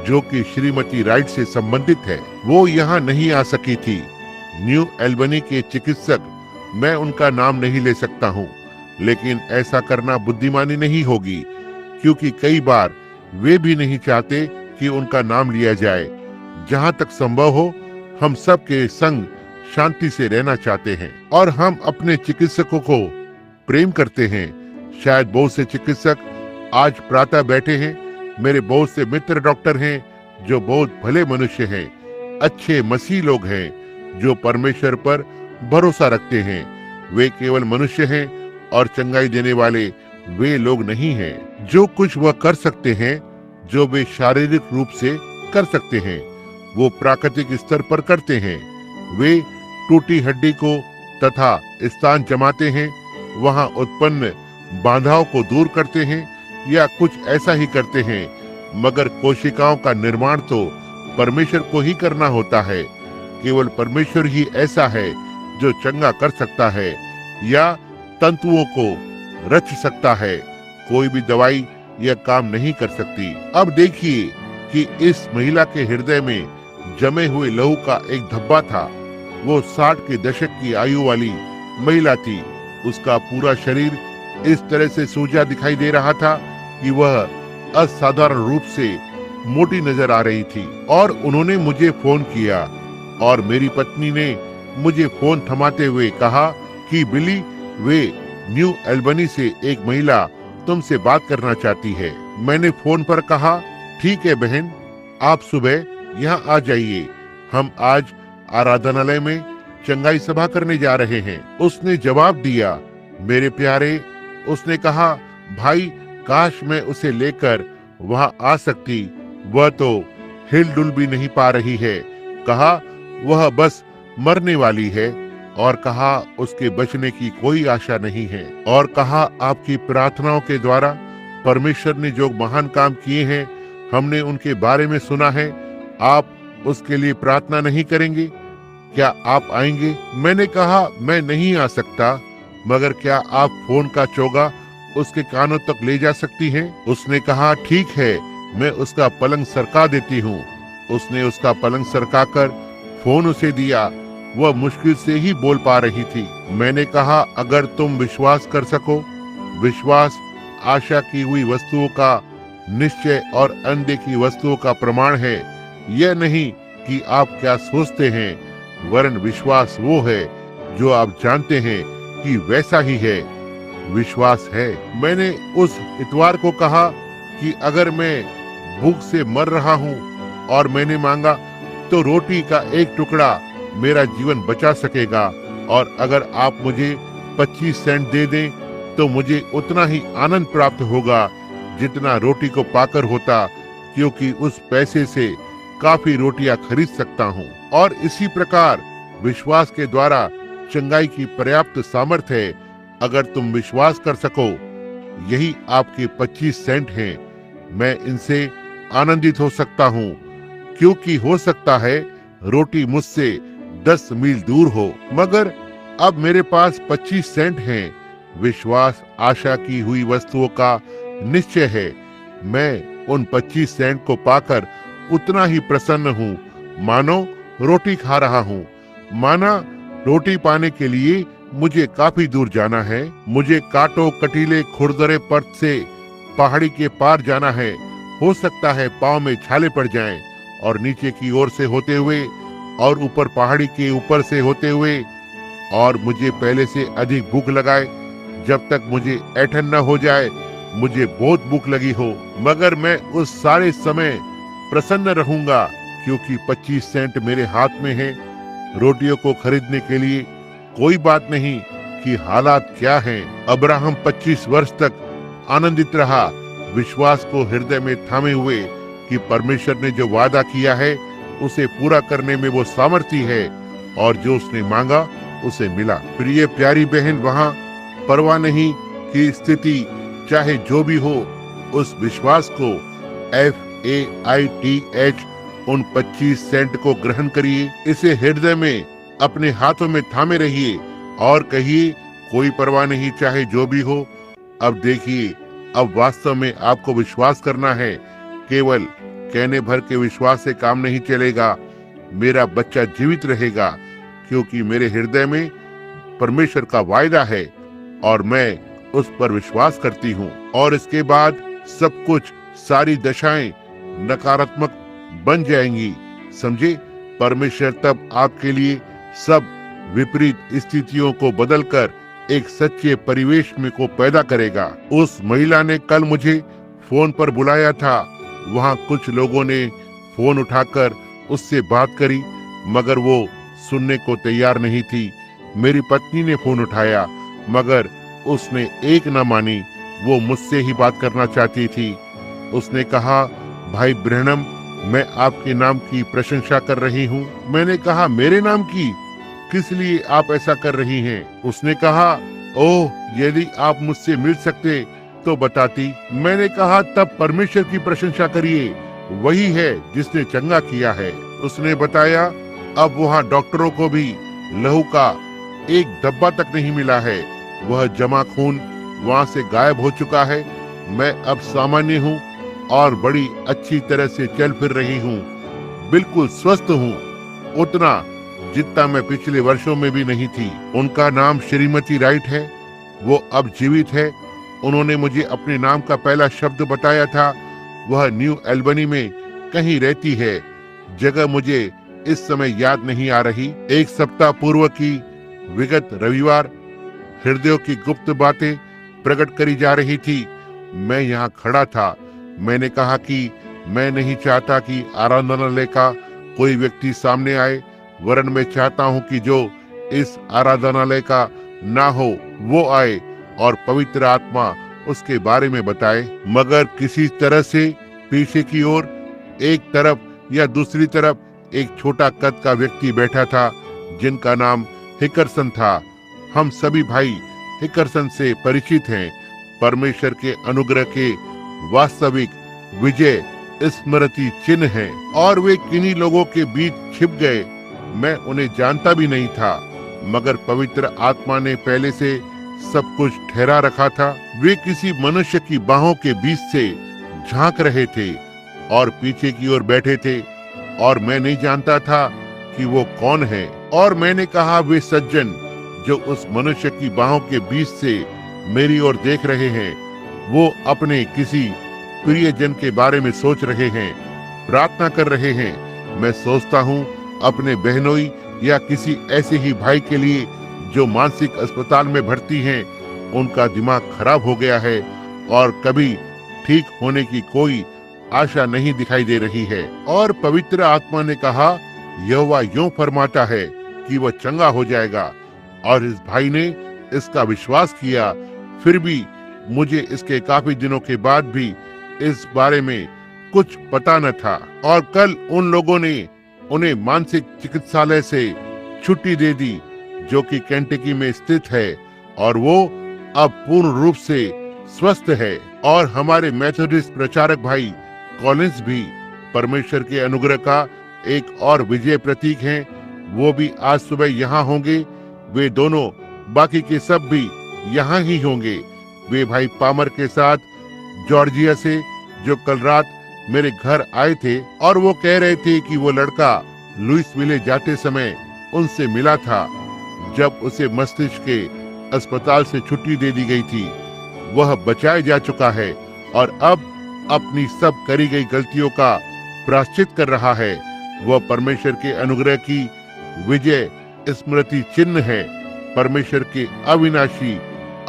जो कि श्रीमती राइट से संबंधित है। वो यहाँ नहीं आ सकी थी। न्यू एल्बनी के चिकित्सक, मैं उनका नाम नहीं ले सकता हूँ, लेकिन ऐसा करना बुद्धिमानी नहीं होगी क्योंकि कई बार वे भी नहीं चाहते कि उनका नाम लिया जाए। जहाँ तक संभव हो, हम सब के संग शांति से रहना चाहते हैं और हम अपने चिकित्सकों को प्रेम करते हैं। शायद बहुत से चिकित्सक आज प्रातः बैठे हैं। मेरे बहुत से मित्र डॉक्टर हैं जो बहुत भले मनुष्य हैं, अच्छे मसीह लोग हैं जो परमेश्वर पर भरोसा रखते हैं। वे केवल मनुष्य हैं और चंगाई देने वाले वे लोग नहीं हैं। जो कुछ वह कर सकते हैं, जो वे शारीरिक रूप से कर सकते हैं, वो प्राकृतिक स्तर पर करते हैं। वे टूटी हड्डी को तथा स्थान जमाते हैं, वहां उत्पन्न बाधाओं को दूर करते हैं या कुछ ऐसा ही करते हैं। मगर कोशिकाओं का निर्माण तो परमेश्वर को ही करना होता है। केवल परमेश्वर ही ऐसा है जो चंगा कर सकता है या तंतुओं को रच सकता है। कोई भी दवाई यह काम नहीं कर सकती। अब देखिए कि इस महिला के हृदय में जमे हुए लहू का एक धब्बा था। वो 60 के दशक की आयु वाली महिला थी। उसका पूरा शरीर इस तरह से सूजा दिखाई दे रहा था कि वह असाधारण रूप से मोटी नजर आ रही थी। और उन्होंने मुझे फोन किया और मेरी पत्नी ने मुझे फोन थमाते हुए कहा कि बिली, वे न्यू एल्बनी से एक महिला तुमसे बात करना चाहती है। मैंने फोन पर कहा, ठीक है बहन, आप सुबह यहाँ आ जाइए। हम आज आराधनालय में चंगाई सभा करने जा रहे हैं। उसने जवाब दिया, मेरे प्यारे, उसने कहा, भाई काश मैं उसे लेकर वहाँ आ सकती। वह तो हिलडुल भी नहीं पा रही है। कहा वह बस मरने वाली है और कहा उसके बचने की कोई आशा नहीं है। और कहा आपकी प्रार्थनाओं के द्वारा परमेश्वर ने जो महान काम किए हैं, हमने उनके बारे में सुना है। आप उसके लिए प्रार्थना नहीं करेंगे? क्या आप आएंगे? मैंने कहा मैं नहीं आ सकता, मगर क्या आप फोन का चोगा उसके कानों तक ले जा सकती हैं? उसने कहा ठीक है, मैं उसका पलंग सरका देती हूँ। उसने उसका पलंग सरकाकर फोन उसे दिया। वह मुश्किल से ही बोल पा रही थी। मैंने कहा अगर तुम विश्वास कर सको, विश्वास आशा की हुई वस्तुओं का निश्चय और अनदेखी वस्तुओं का प्रमाण है। यह नहीं कि आप क्या सोचते हैं, वरन विश्वास वो है जो आप जानते हैं कि वैसा ही है। विश्वास है। मैंने उस इतवार को कहा कि अगर मैं भूख से मर रहा हूँ और मैंने मांगा तो रोटी का एक टुकड़ा मेरा जीवन बचा सकेगा, और अगर आप मुझे 25 सेंट दे दें तो मुझे उतना ही आनंद प्राप्त होगा जितना रोटी को पाकर होता, क्योंकि उस पैसे से काफी रोटियां खरीद सकता हूँ। और इसी प्रकार विश्वास के द्वारा चंगाई की पर्याप्त सामर्थ्य है। अगर तुम विश्वास कर सको, यही आपके 25 सेंट हैं। मैं इनसे आनंदित हो सकता हूँ, क्योंकि हो सकता है रोटी मुझसे 10 मील दूर हो, मगर अब मेरे पास 25 सेंट हैं। विश्वास आशा की हुई वस्तुओं का निश्चय है। मैं उन 25 सेंट को पाकर उतना ही प्रसन्न हूँ मानो रोटी खा रहा हूँ। माना रोटी पाने के लिए मुझे काफी दूर जाना है। मुझे कांटों कटीले खुरदरे पर्वत से पहाड़ी के पार जाना है। हो सकता है पाँव में छाले पड़ जाएं और नीचे की ओर से होते हुए और ऊपर पहाड़ी के ऊपर से होते हुए, और मुझे पहले से अधिक भूख लगाए। जब तक मुझे ऐंठन न हो जाए, मुझे बहुत भूख लगी हो, मगर मैं उस सारे समय प्रसन्न रहूंगा क्योंकि 25 सेंट मेरे हाथ में है। रोटियों को खरीदने के लिए कोई बात नहीं कि हालात क्या हैं। अब्राहम 25 वर्ष तक आनंदित रहा, विश्वास को हृदय में थामे हुए कि परमेश्वर ने जो वादा किया है उसे पूरा करने में वो सामर्थी है, और जो उसने मांगा उसे मिला। प्रिय प्यारी बहन, वहाँ परवाह नहीं कि स्थिति चाहे जो भी हो, उस विश्वास को FAITH उन 25 सेंट को ग्रहण करिए। इसे हृदय में अपने हाथों में थामे रहिए और कहिए, कोई परवाह नहीं चाहे जो भी हो। अब देखिए, अब वास्तव में आपको विश्वास करना है। केवल कहने भर के विश्वास से काम नहीं चलेगा। मेरा बच्चा जीवित रहेगा क्योंकि मेरे हृदय में परमेश्वर का वायदा है और मैं उस पर विश्वास करती हूँ। और इसके बाद सब कुछ, सारी दशाएं नकारात्मक बन जाएंगी। समझे? परमेश्वर तब आपके लिए सब विपरीत स्थितियों को बदलकर एक सच्चे परिवेश में को पैदा करेगा। उस महिला ने कल मुझे फोन पर बुलाया था। वहाँ कुछ लोगों ने फोन उठाकर उससे बात करी, मगर वो सुनने को तैयार नहीं थी। मेरी पत्नी ने फोन उठाया, मगर उसने एक न मानी। वो मुझसे ही बात करना चाहती थी। उसने कहा, भाई ब्रैनम, मैं आपके नाम की प्रशंसा कर रही हूँ। मैंने कहा, मेरे नाम की? किस लिए आप ऐसा कर रही हैं? उसने कहा, ओह, यदि आप मुझसे मिल सकते तो बताती। मैंने कहा, तब परमेश्वर की प्रशंसा करिए, वही है जिसने चंगा किया है। उसने बताया, अब वहाँ डॉक्टरों को भी लहू का एक धब्बा तक नहीं मिला है। वह जमा खून वहाँ से गायब हो चुका है। मैं अब सामान्य हूँ और बड़ी अच्छी तरह से चल फिर रही हूँ। बिल्कुल स्वस्थ हूँ, उतना जितना मैं पिछले वर्षों में भी नहीं थी। उनका नाम श्रीमती राइट है। वो अब जीवित है। उन्होंने मुझे अपने नाम का पहला शब्द बताया था। वह न्यू एल्बनी में कहीं रहती है। जगह मुझे इस समय याद नहीं आ रही। एक सप्ताह पूर्व की विगत रविवार हृदयों की गुप्त बातें प्रकट करी जा रही थी। मैं यहाँ खड़ा था। मैंने कहा कि मैं नहीं चाहता कि आराधनालय का कोई व्यक्ति सामने आए, वरन मैं चाहता हूँ कि जो इस आराधनालय का ना हो वो आए और पवित्र आत्मा उसके बारे में बताए। मगर किसी तरह से पीछे की ओर एक तरफ या दूसरी तरफ एक छोटा कद का व्यक्ति बैठा था जिनका नाम हिकरसन था। हम सभी भाई हिकरसन से परिचित हैं। परमेश्वर के अनुग्रह के वास्तविक विजय स्मृति चिन्ह है, और वे किन्हीं लोगों के बीच छिप गए। मैं उन्हें जानता भी नहीं था, मगर पवित्र आत्मा ने पहले से सब कुछ ठहरा रखा था। वे किसी मनुष्य की बाहों के बीच से झांक रहे थे और पीछे की ओर बैठे थे, और मैं नहीं जानता था कि वो कौन है। और मैंने कहा, वे सज्जन जो उस मनुष्य की बाहों के बीच से मेरी ओर देख रहे हैं, वो अपने किसी प्रियजन के बारे में सोच रहे हैं, प्रार्थना कर रहे हैं। मैं सोचता हूँ अपने बहनोई या किसी ऐसे ही भाई के लिए जो मानसिक अस्पताल में भर्ती हैं। उनका दिमाग खराब हो गया है और कभी ठीक होने की कोई आशा नहीं दिखाई दे रही है। और पवित्र आत्मा ने कहा, यहोवा यूं फरमाता है कि वह चंगा हो जाएगा। और इस भाई ने इसका विश्वास किया। फिर भी मुझे इसके काफी दिनों के बाद भी इस बारे में कुछ पता न था। और कल उन लोगों ने उन्हें मानसिक चिकित्सालय से छुट्टी दे दी जो कि केंटकी में स्थित है, और वो अब पूर्ण रूप से स्वस्थ है। और हमारे मेथोडिस्ट प्रचारक भाई कॉलिंस भी परमेश्वर के अनुग्रह का एक और विजय प्रतीक हैं। वो भी आज सुबह यहाँ होंगे। वे दोनों, बाकी के सब भी यहाँ ही होंगे। वे भाई पामर के साथ जॉर्जिया से, जो कल रात मेरे घर आए थे, और वो कह रहे थे कि वो लड़का लुइसविले जाते समय उनसे मिला था। जब उसे मस्तिष्क के अस्पताल से छुट्टी दे दी गई थी। वह बचाया जा चुका है और अब अपनी सब करी गई गलतियों का प्रायश्चित कर रहा है। वह परमेश्वर के अनुग्रह की विजय स्मृति चिन्ह है, परमेश्वर के अविनाशी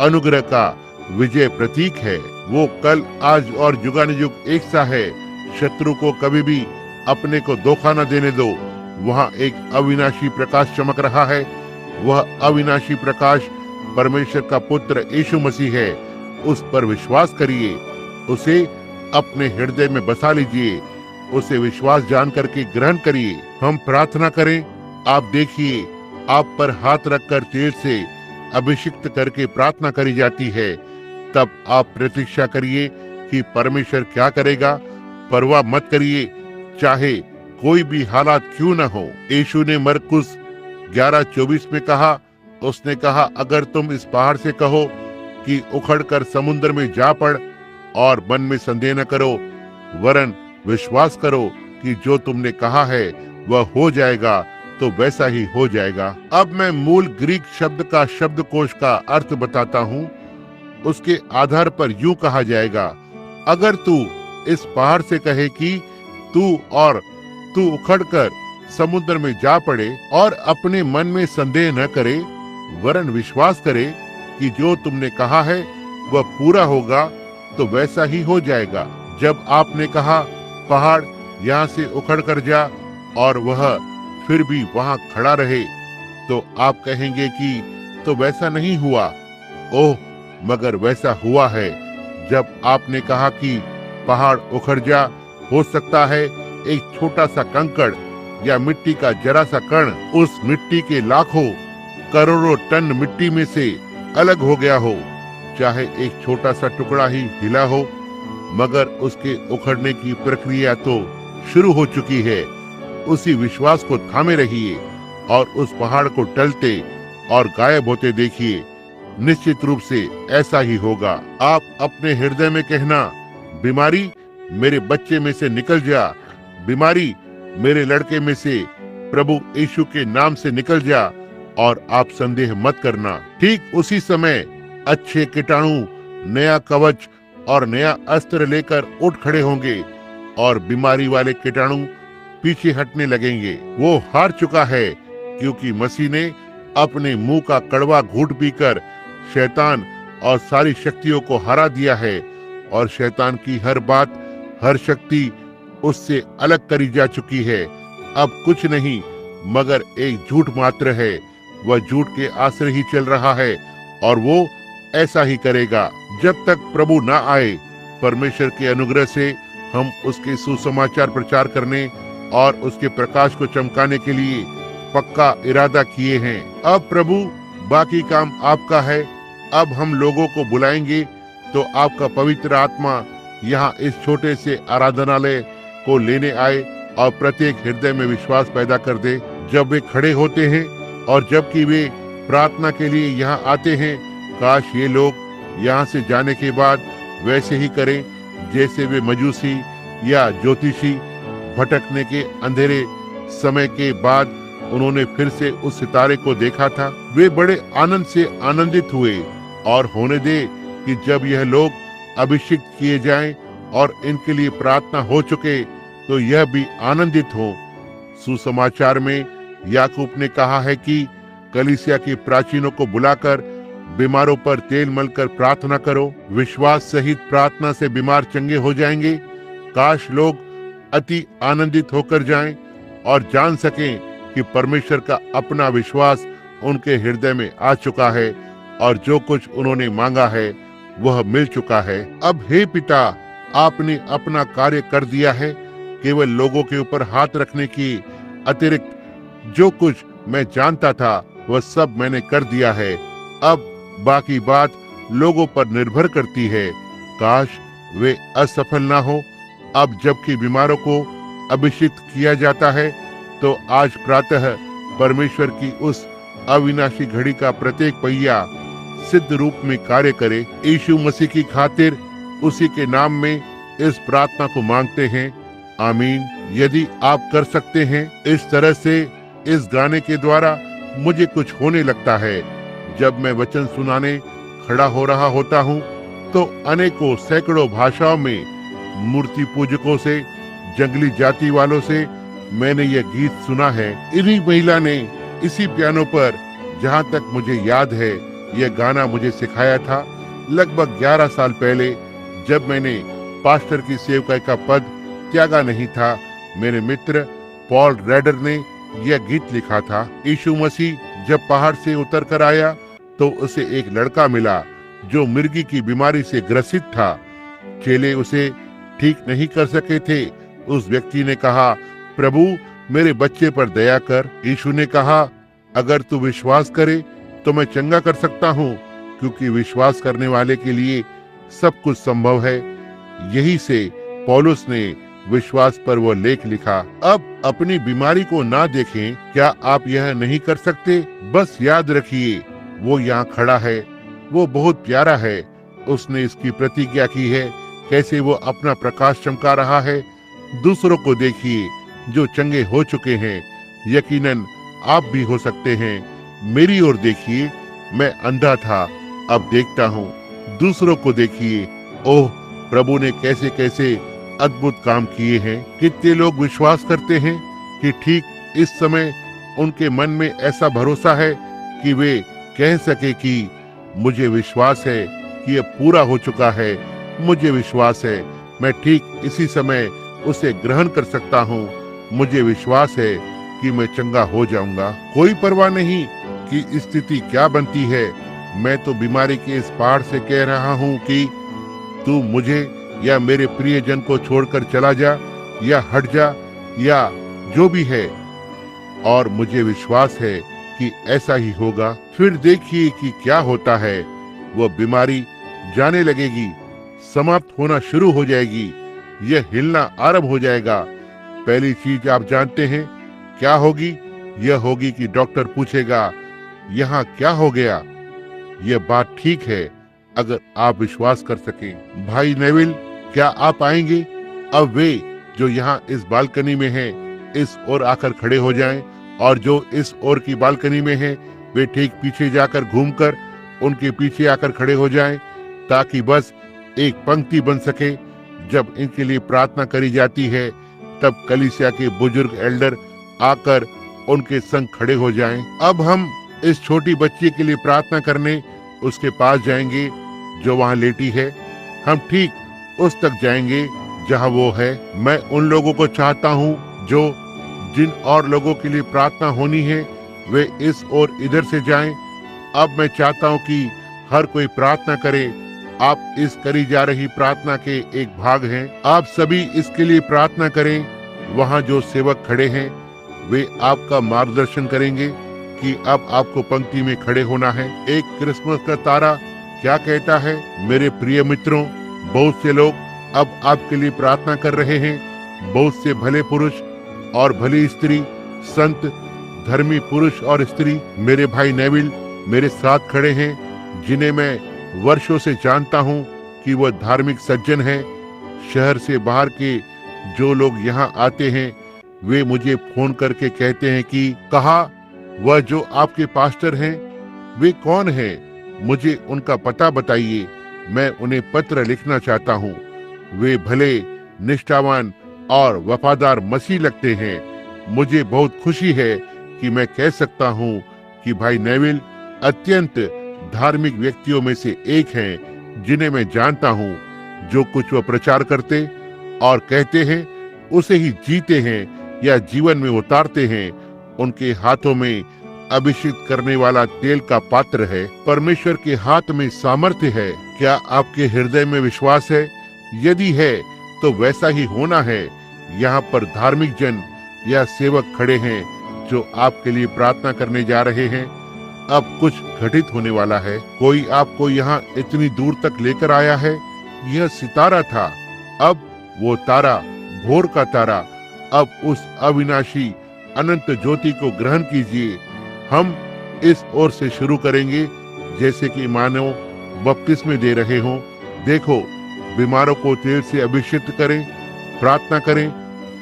अनुग्रह का विजय प्रतीक है। वो कल, आज और जुगानुजुग एक सा है। शत्रु को कभी भी अपने को धोखा न देने दो। वहाँ एक अविनाशी प्रकाश चमक रहा है। वह अविनाशी प्रकाश परमेश्वर का पुत्र यीशु मसीह है। उस पर विश्वास करिए, उसे अपने हृदय में बसा लीजिए, उसे विश्वास जान करके ग्रहण करिए। हम प्रार्थना करें। आप देखिए, आप पर हाथ रखकर तेल से अभिषिक्त करके प्रार्थना करी जाती है। तब आप प्रतीक्षा करिए कि परमेश्वर क्या करेगा। परवाह मत करिए, चाहे कोई भी हालात क्यों न हो। यीशु ने मरकुस 11:24 में कहा, उसने कहा, अगर तुम इस पहाड़ से कहो कि उखड़कर समुद्र में जा पड़ और मन में संदेह न करो, वरन विश्वास करो कि जो तुमने कहा है वह हो जाएगा, तो वैसा ही हो जाएगा। अब मैं मूल ग्रीक शब्द का शब्दकोश का अर्थ बताता हूँ। उसके आधार पर यूं कहा जाएगा, अगर तू इस पहाड़ से कहे कि तू उखड़कर समुद्र में जा पड़े और अपने मन में संदेह न करे, वरन विश्वास करे कि जो तुमने कहा है वह पूरा होगा, तो वैसा ही हो जाएगा। जब आपने कहा पहाड़ यहाँ से उखड़ कर जा और वह फिर भी वहाँ खड़ा रहे, तो आप कहेंगे कि तो वैसा नहीं हुआ। ओह, मगर वैसा हुआ है। जब आपने कहा कि पहाड़ उखड़ जा, हो सकता है एक छोटा सा कंकड़ या मिट्टी का जरा सा कण उस मिट्टी के लाखों करोड़ों टन मिट्टी में से अलग हो गया हो। चाहे एक छोटा सा टुकड़ा ही हिला हो, मगर उसके उखड़ने की प्रक्रिया तो शुरू हो चुकी है। उसी विश्वास को थामे रहिए और उस पहाड़ को टलते और गायब होते देखिए। निश्चित रूप से ऐसा ही होगा। आप अपने हृदय में कहना, बीमारी मेरे बच्चे में से निकल जा, बीमारी मेरे लड़के में से प्रभु यीशु के नाम से निकल जा, और आप संदेह मत करना। ठीक उसी समय अच्छे कीटाणु नया कवच और नया अस्त्र लेकर उठ खड़े होंगे और बीमारी वाले कीटाणु पीछे हटने लगेंगे। वो हार चुका है, क्योंकि मसीह ने अपने मुंह का कड़वा घूंट पीकर शैतान और सारी शक्तियों को हरा दिया है, और शैतान की हर बात, हर शक्ति उससे अलग करी जा चुकी है। अब कुछ नहीं मगर एक झूठ मात्र है। वह झूठ के आश्रय ही चल रहा है, और वो ऐसा ही करेगा जब तक प्रभु ना आए। परमेश्वर के अनुग्रह से हम उसके सुसमाचार प्रचार करने और उसके प्रकाश को चमकाने के लिए पक्का इरादा किए हैं। अब प्रभु, बाकी काम आपका है। अब हम लोगों को बुलाएंगे तो आपका पवित्र आत्मा यहाँ इस छोटे से आराधनालय को लेने आए और प्रत्येक हृदय में विश्वास पैदा कर दे। जब वे खड़े होते हैं और जबकि वे प्रार्थना के लिए यहाँ आते हैं, काश ये लोग यहाँ से जाने के बाद वैसे ही करें जैसे वे मजूसी या ज्योतिषी भटकने के अंधेरे समय के बाद उन्होंने फिर से उस सितारे को देखा था। वे बड़े आनंद से आनंदित हुए। और होने दे कि जब यह लोग अभिषिक्त किए जाएं और इनके लिए प्रार्थना हो चुके, तो यह भी आनंदित हो। सुसमाचार में याकूब ने कहा है कि कलीसिया के प्राचीनों को बुलाकर बीमारों पर तेल मलकर प्रार्थना करो। विश्वास सहित प्रार्थना से बीमार चंगे हो जाएंगे। काश लोग अति आनंदित होकर जाएं और जान सकें कि परमेश्वर का अपना विश्वास उनके हृदय में आ चुका है और जो कुछ उन्होंने मांगा है वह मिल चुका है। अब हे पिता, आपने अपना कार्य कर दिया है। केवल लोगों के ऊपर हाथ रखने की अतिरिक्त जो कुछ मैं जानता था वह सब मैंने कर दिया है। अब बाकी बात लोगों पर निर्भर करती है। काश वे असफल ना हो। अब जबकि बीमारों को अभिषिक्त किया जाता है, तो आज प्रातः परमेश्वर की उस अविनाशी घड़ी का प्रत्येक पहिया सिद्ध रूप में कार्य करे। यीशु मसीह की खातिर उसी के नाम में इस प्रार्थना को मांगते हैं, आमीन। यदि आप कर सकते हैं इस तरह से इस गाने के द्वारा मुझे कुछ होने लगता है। जब मैं वचन सुनाने खड़ा हो रहा होता हूँ तो अनेकों सैकड़ों भाषाओं में मूर्ति पूजकों से, जंगली जाति वालों से मैंने यह गीत सुना है। इन्हीं महिला ने इसी पियानो पर, जहाँ तक मुझे याद है, यह गाना मुझे सिखाया था। लगभग 11 साल पहले जब मैंने पास्टर की सेवकाई का पद त्यागा नहीं था, मेरे मित्र पॉल रेडर ने यह गीत लिखा था। यीशु मसीह जब पहाड़ से उतर कर आया तो उसे एक लड़का मिला जो मिर्गी की बीमारी से ग्रसित था। चेले उसे ठीक नहीं कर सके थे। उस व्यक्ति ने कहा, प्रभु मेरे बच्चे पर दया कर। यीशु ने कहा, अगर तू विश्वास करे तो मैं चंगा कर सकता हूँ, क्योंकि विश्वास करने वाले के लिए सब कुछ संभव है। यही से पौलुस ने विश्वास पर वो लेख लिखा। अब अपनी बीमारी को ना देखें, क्या आप यह नहीं कर सकते? बस याद रखिए, वो यहाँ खड़ा है, वो बहुत प्यारा है। उसने इसकी प्रतिज्ञा की है, कैसे वो अपना प्रकाश चमका रहा है। दूसरों को देखिए जो चंगे हो चुके हैं, यकीनन आप भी हो सकते हैं। मेरी ओर देखिए, मैं अंधा था, अब देखता हूँ। दूसरों को देखिए, ओह प्रभु ने कैसे कैसे अद्भुत काम किए हैं। कितने लोग विश्वास करते हैं कि ठीक इस समय उनके मन में ऐसा भरोसा है कि वे कह सके कि मुझे विश्वास है कि यह पूरा हो चुका है। मुझे विश्वास है मैं ठीक इसी समय उसे ग्रहण कर सकता हूँ। मुझे विश्वास है कि मैं चंगा हो जाऊंगा। कोई परवाह नहीं कि स्थिति क्या बनती है। मैं तो बीमारी के इस पहाड़ से कह रहा हूँ कि तू मुझे या मेरे प्रियजन को छोड़कर चला जा, या हट जा, या जो भी है। और मुझे विश्वास है कि ऐसा ही होगा। फिर देखिए कि क्या होता है। वह बीमारी जाने लगेगी, समाप्त होना शुरू हो जाएगी, यह हिलना आरंभ हो जाएगा। पहली चीज आप जानते हैं क्या होगी? यह होगी कि डॉक्टर पूछेगा, यहाँ क्या हो गया? यह बात ठीक है अगर आप विश्वास कर सकें। भाई नेविल, क्या आप आएंगे? अब वे जो यहाँ इस बालकनी में हैं, इस ओर आकर खड़े हो जाएं, और जो इस ओर की बालकनी में हैं, वे ठीक पीछे जाकर घूमकर उनके पीछे आकर खड़े हो जाएं, ताकि बस एक पंक्ति बन सके। जब इनके लिए प्रार्थना करी जाती है, तब कलीसिया के बुजुर्ग एल्डर आकर उनके संग खड़े हो जाएं। अब हम इस छोटी बच्ची के लिए प्रार्थना करने उसके पास जाएंगे जो वहाँ लेटी है। हम ठीक उस तक जाएंगे जहाँ वो है। मैं उन लोगों को चाहता हूँ जो जिन और लोगों के लिए प्रार्थना होनी है, वे इस और इधर से जाएं। अब मैं चाहता हूँ कि हर कोई प्रार्थना करे। आप इस करी जा रही प्रार्थना के एक भाग हैं। आप सभी इसके लिए प्रार्थना करें। वहाँ जो सेवक खड़े हैं, वे आपका मार्गदर्शन करेंगे कि अब आपको पंक्ति में खड़े होना है। एक क्रिसमस का तारा क्या कहता है? मेरे प्रिय मित्रों, बहुत से लोग अब आपके लिए प्रार्थना कर रहे हैं। बहुत से भले पुरुष और भली स्त्री, संत, धर्मी पुरुष और स्त्री, मेरे भाई नेविल मेरे साथ खड़े हैं, जिन्हें मैं वर्षों से जानता हूं कि वह धार्मिक सज्जन हैं। शहर से बाहर के जो लोग यहाँ आते हैं, वे मुझे फोन करके कहते हैं कि कहा वह जो आपके पास्टर हैं, वे कौन हैं? मुझे उनका पता बताइए, मैं उन्हें पत्र लिखना चाहता हूँ। वे भले, निष्ठावान और वफादार मसीह लगते हैं। मुझे बहुत खुशी है कि मैं कह सकता हूँ कि भाई नेविल अत्यंत धार्मिक व्यक्तियों में से एक हैं, जिन्हें मैं जानता हूँ। जो कुछ वह प्रचार करते और कहते हैं, उसे ही जीते हैं या जीवन में उतारते हैं। उनके हाथों में अभिषेक करने वाला तेल का पात्र है। परमेश्वर के हाथ में सामर्थ्य है। क्या आपके हृदय में विश्वास है? यदि है तो वैसा ही होना है। यहाँ पर धार्मिक जन या सेवक खड़े हैं जो आपके लिए प्रार्थना करने जा रहे हैं। अब कुछ घटित होने वाला है। कोई आपको यहाँ इतनी दूर तक लेकर आया है। यह सितारा था, अब वो तारा, भोर का तारा, अब उस अविनाशी अनंत ज्योति को ग्रहण कीजिए। हम इस ओर से शुरू करेंगे, जैसे कि मानो बपतिस्मे दे रहे हों। देखो, बीमारों को तेल से अभिषेक करें, प्रार्थना करें।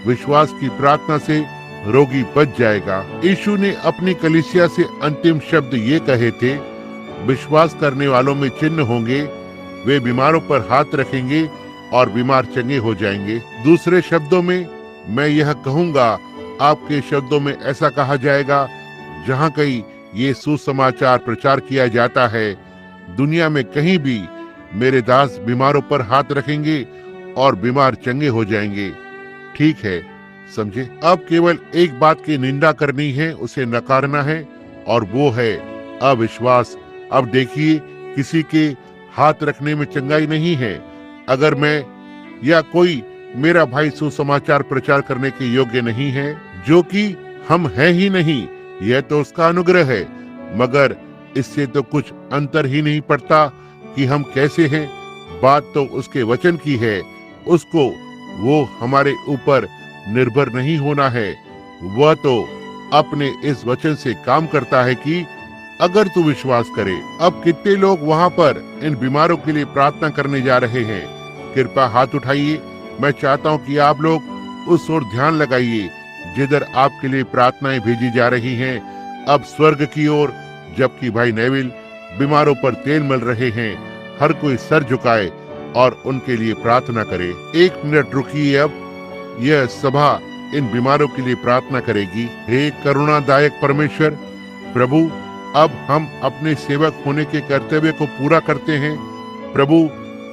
विश्वास की प्रार्थना से रोगी बच जाएगा। यीशु ने अपनी कलीसिया से अंतिम शब्द ये कहे थे, विश्वास करने वालों में चिन्ह होंगे, वे बीमारों पर हाथ रखेंगे और बीमार चंगे हो जाएंगे। दूसरे शब्दों में मैं यह कहूँगा, आपके शब्दों में ऐसा कहा जाएगा, जहाँ कहीं ये सुसमाचार प्रचार किया जाता है, दुनिया में कहीं भी मेरे दास बीमारों पर हाथ रखेंगे और बीमार चंगे हो जाएंगे। ठीक है, समझे? अब केवल एक बात की निंदा करनी है, उसे नकारना है, और वो है अविश्वास। अब देखिए, किसी के हाथ रखने में चंगाई नहीं है। अगर मैं या कोई मेरा भाई सुसमाचार प्रचार करने के योग्य नहीं है, जो कि हम हैं ही नहीं, यह तो उसका अनुग्रह है, मगर इससे तो कुछ अंतर ही नहीं पड़ता कि हम कैसे हैं। बात तो उसके वचन की है, उसको वो हमारे ऊपर निर्भर नहीं होना है। वह तो अपने इस वचन से काम करता है कि अगर तू विश्वास करे। अब कितने लोग वहाँ पर इन बीमारों के लिए प्रार्थना करने जा रहे हैं? कृपया हाथ उठाइए। मैं चाहता हूँ कि आप लोग उस ओर ध्यान लगाइए जिधर आपके लिए प्रार्थनाएं भेजी जा रही हैं, अब स्वर्ग की ओर। जबकि भाई नेविल बीमारों पर तेल मल रहे हैं, हर कोई सर झुकाए और उनके लिए प्रार्थना करे। 1 मिनट रुकिए। अब यह सभा इन बीमारों के लिए प्रार्थना करेगी। हे करुणादायक परमेश्वर प्रभु, अब हम अपने सेवक होने के कर्तव्य को पूरा करते हैं। प्रभु,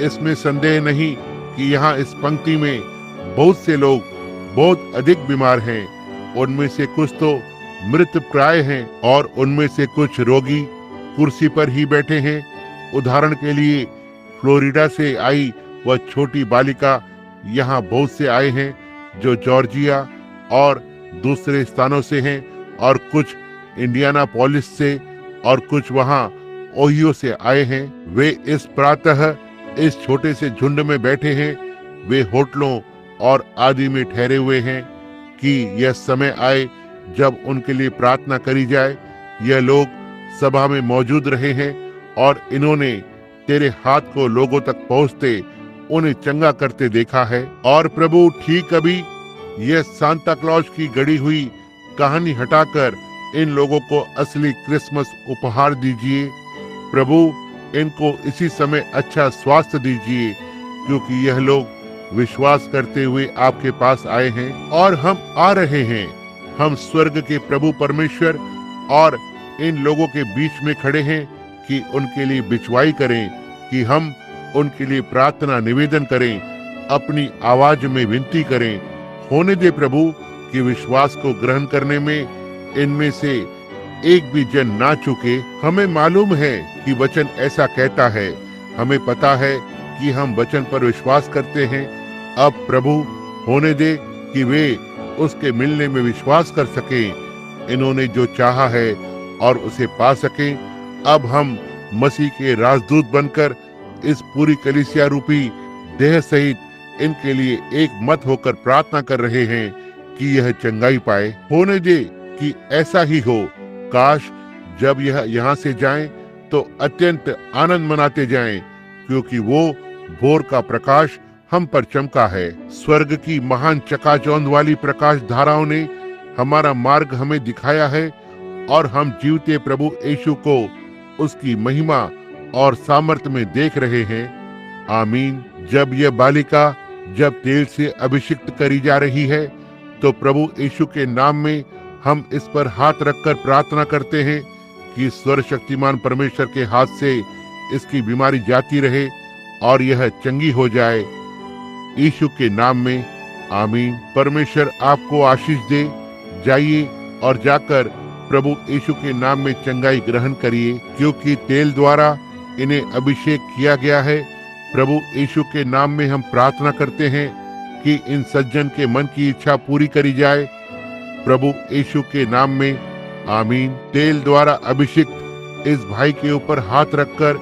इसमें संदेह नहीं कि यहाँ इस पंक्ति में बहुत से लोग बहुत अधिक बीमार हैं। उनमें से कुछ तो मृत प्राय हैं और उनमें से कुछ रोगी कुर्सी पर ही बैठे हैं। उदाहरण के लिए फ्लोरिडा से आई वह छोटी बालिका, यहाँ बहुत से आए हैं जो जॉर्जिया और दूसरे स्थानों से हैं, और कुछ इंडियानापोलिस से और कुछ वहाँ ओहियो से आए हैं। वे इस प्रातः इस छोटे से झुंड में बैठे हैं। वे होटलों और आदि में ठहरे हुए हैं कि यह समय आए जब उनके लिए प्रार्थना करी जाए। यह लोग सभा में मौजूद रहे हैं और इन्होंने तेरे हाथ को लोगों तक पहुंचते उन्हें चंगा करते देखा है। और प्रभु, ठीक अभी यह सांता क्लॉज की गढ़ी हुई कहानी हटाकर इन लोगों को असली क्रिसमस उपहार दीजिए। प्रभु, इनको इसी समय अच्छा स्वास्थ्य दीजिए, क्योंकि यह लोग विश्वास करते हुए आपके पास आए हैं और हम आ रहे हैं। हम स्वर्ग के प्रभु परमेश्वर और इन लोगों के बीच में खड़े हैं कि उनके लिए बिचवाई करें, कि हम उनके लिए प्रार्थना निवेदन करें, अपनी आवाज में विनती करें। होने दे प्रभु कि विश्वास को ग्रहण करने में इनमें से एक भी जन ना चूके। हमें मालूम है कि वचन ऐसा कहता है, हमें पता है कि हम वचन पर विश्वास करते हैं। अब प्रभु, होने दे कि वे उसके मिलने में विश्वास कर सकें। इन्होंने जो चाहा है और उसे पा सकें। अब हम मसीह के राजदूत बनकर इस पूरी कलीसिया रूपी देह सहित इनके लिए एक मत होकर प्रार्थना कर रहे हैं कि यह चंगाई पाए। होने दे कि ऐसा ही हो। काश जब यह यहाँ से जाएं तो अत्यंत आनंद मनाते जाएं, क्योंकि वो भोर का प्रकाश हम पर चमका है। स्वर्ग की महान चकाचौंध वाली प्रकाश धाराओं ने हमारा मार्ग हमें दिखाया है और हम जीवते प्रभु यीशु को उसकी महिमा और सामर्थ्य में देख रहे हैं। आमीन। जब यह बालिका जब तेल से अभिषिक्त करी जा रही है, तो प्रभु यीशु के नाम में हम इस पर हाथ रखकर प्रार्थना करते हैं कि सर्वशक्तिमान परमेश्वर के हाथ से इसकी बीमारी जाती रहे और यह चंगी हो जाए, यीशु के नाम में। आमीन। परमेश्वर आपको आशीष दे। जाइए और जाकर प्रभु यीशु के नाम में चंगाई ग्रहण करिए, क्योंकि तेल द्वारा इन्हें अभिषेक किया गया है। प्रभु यीशु के नाम में हम प्रार्थना करते हैं कि इन सज्जन के मन की इच्छा पूरी करी जाए, प्रभु यीशु के नाम में। आमीन। तेल द्वारा अभिषिक्त इस भाई के ऊपर हाथ रखकर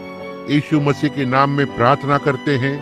यीशु मसीह के नाम में प्रार्थना करते हैं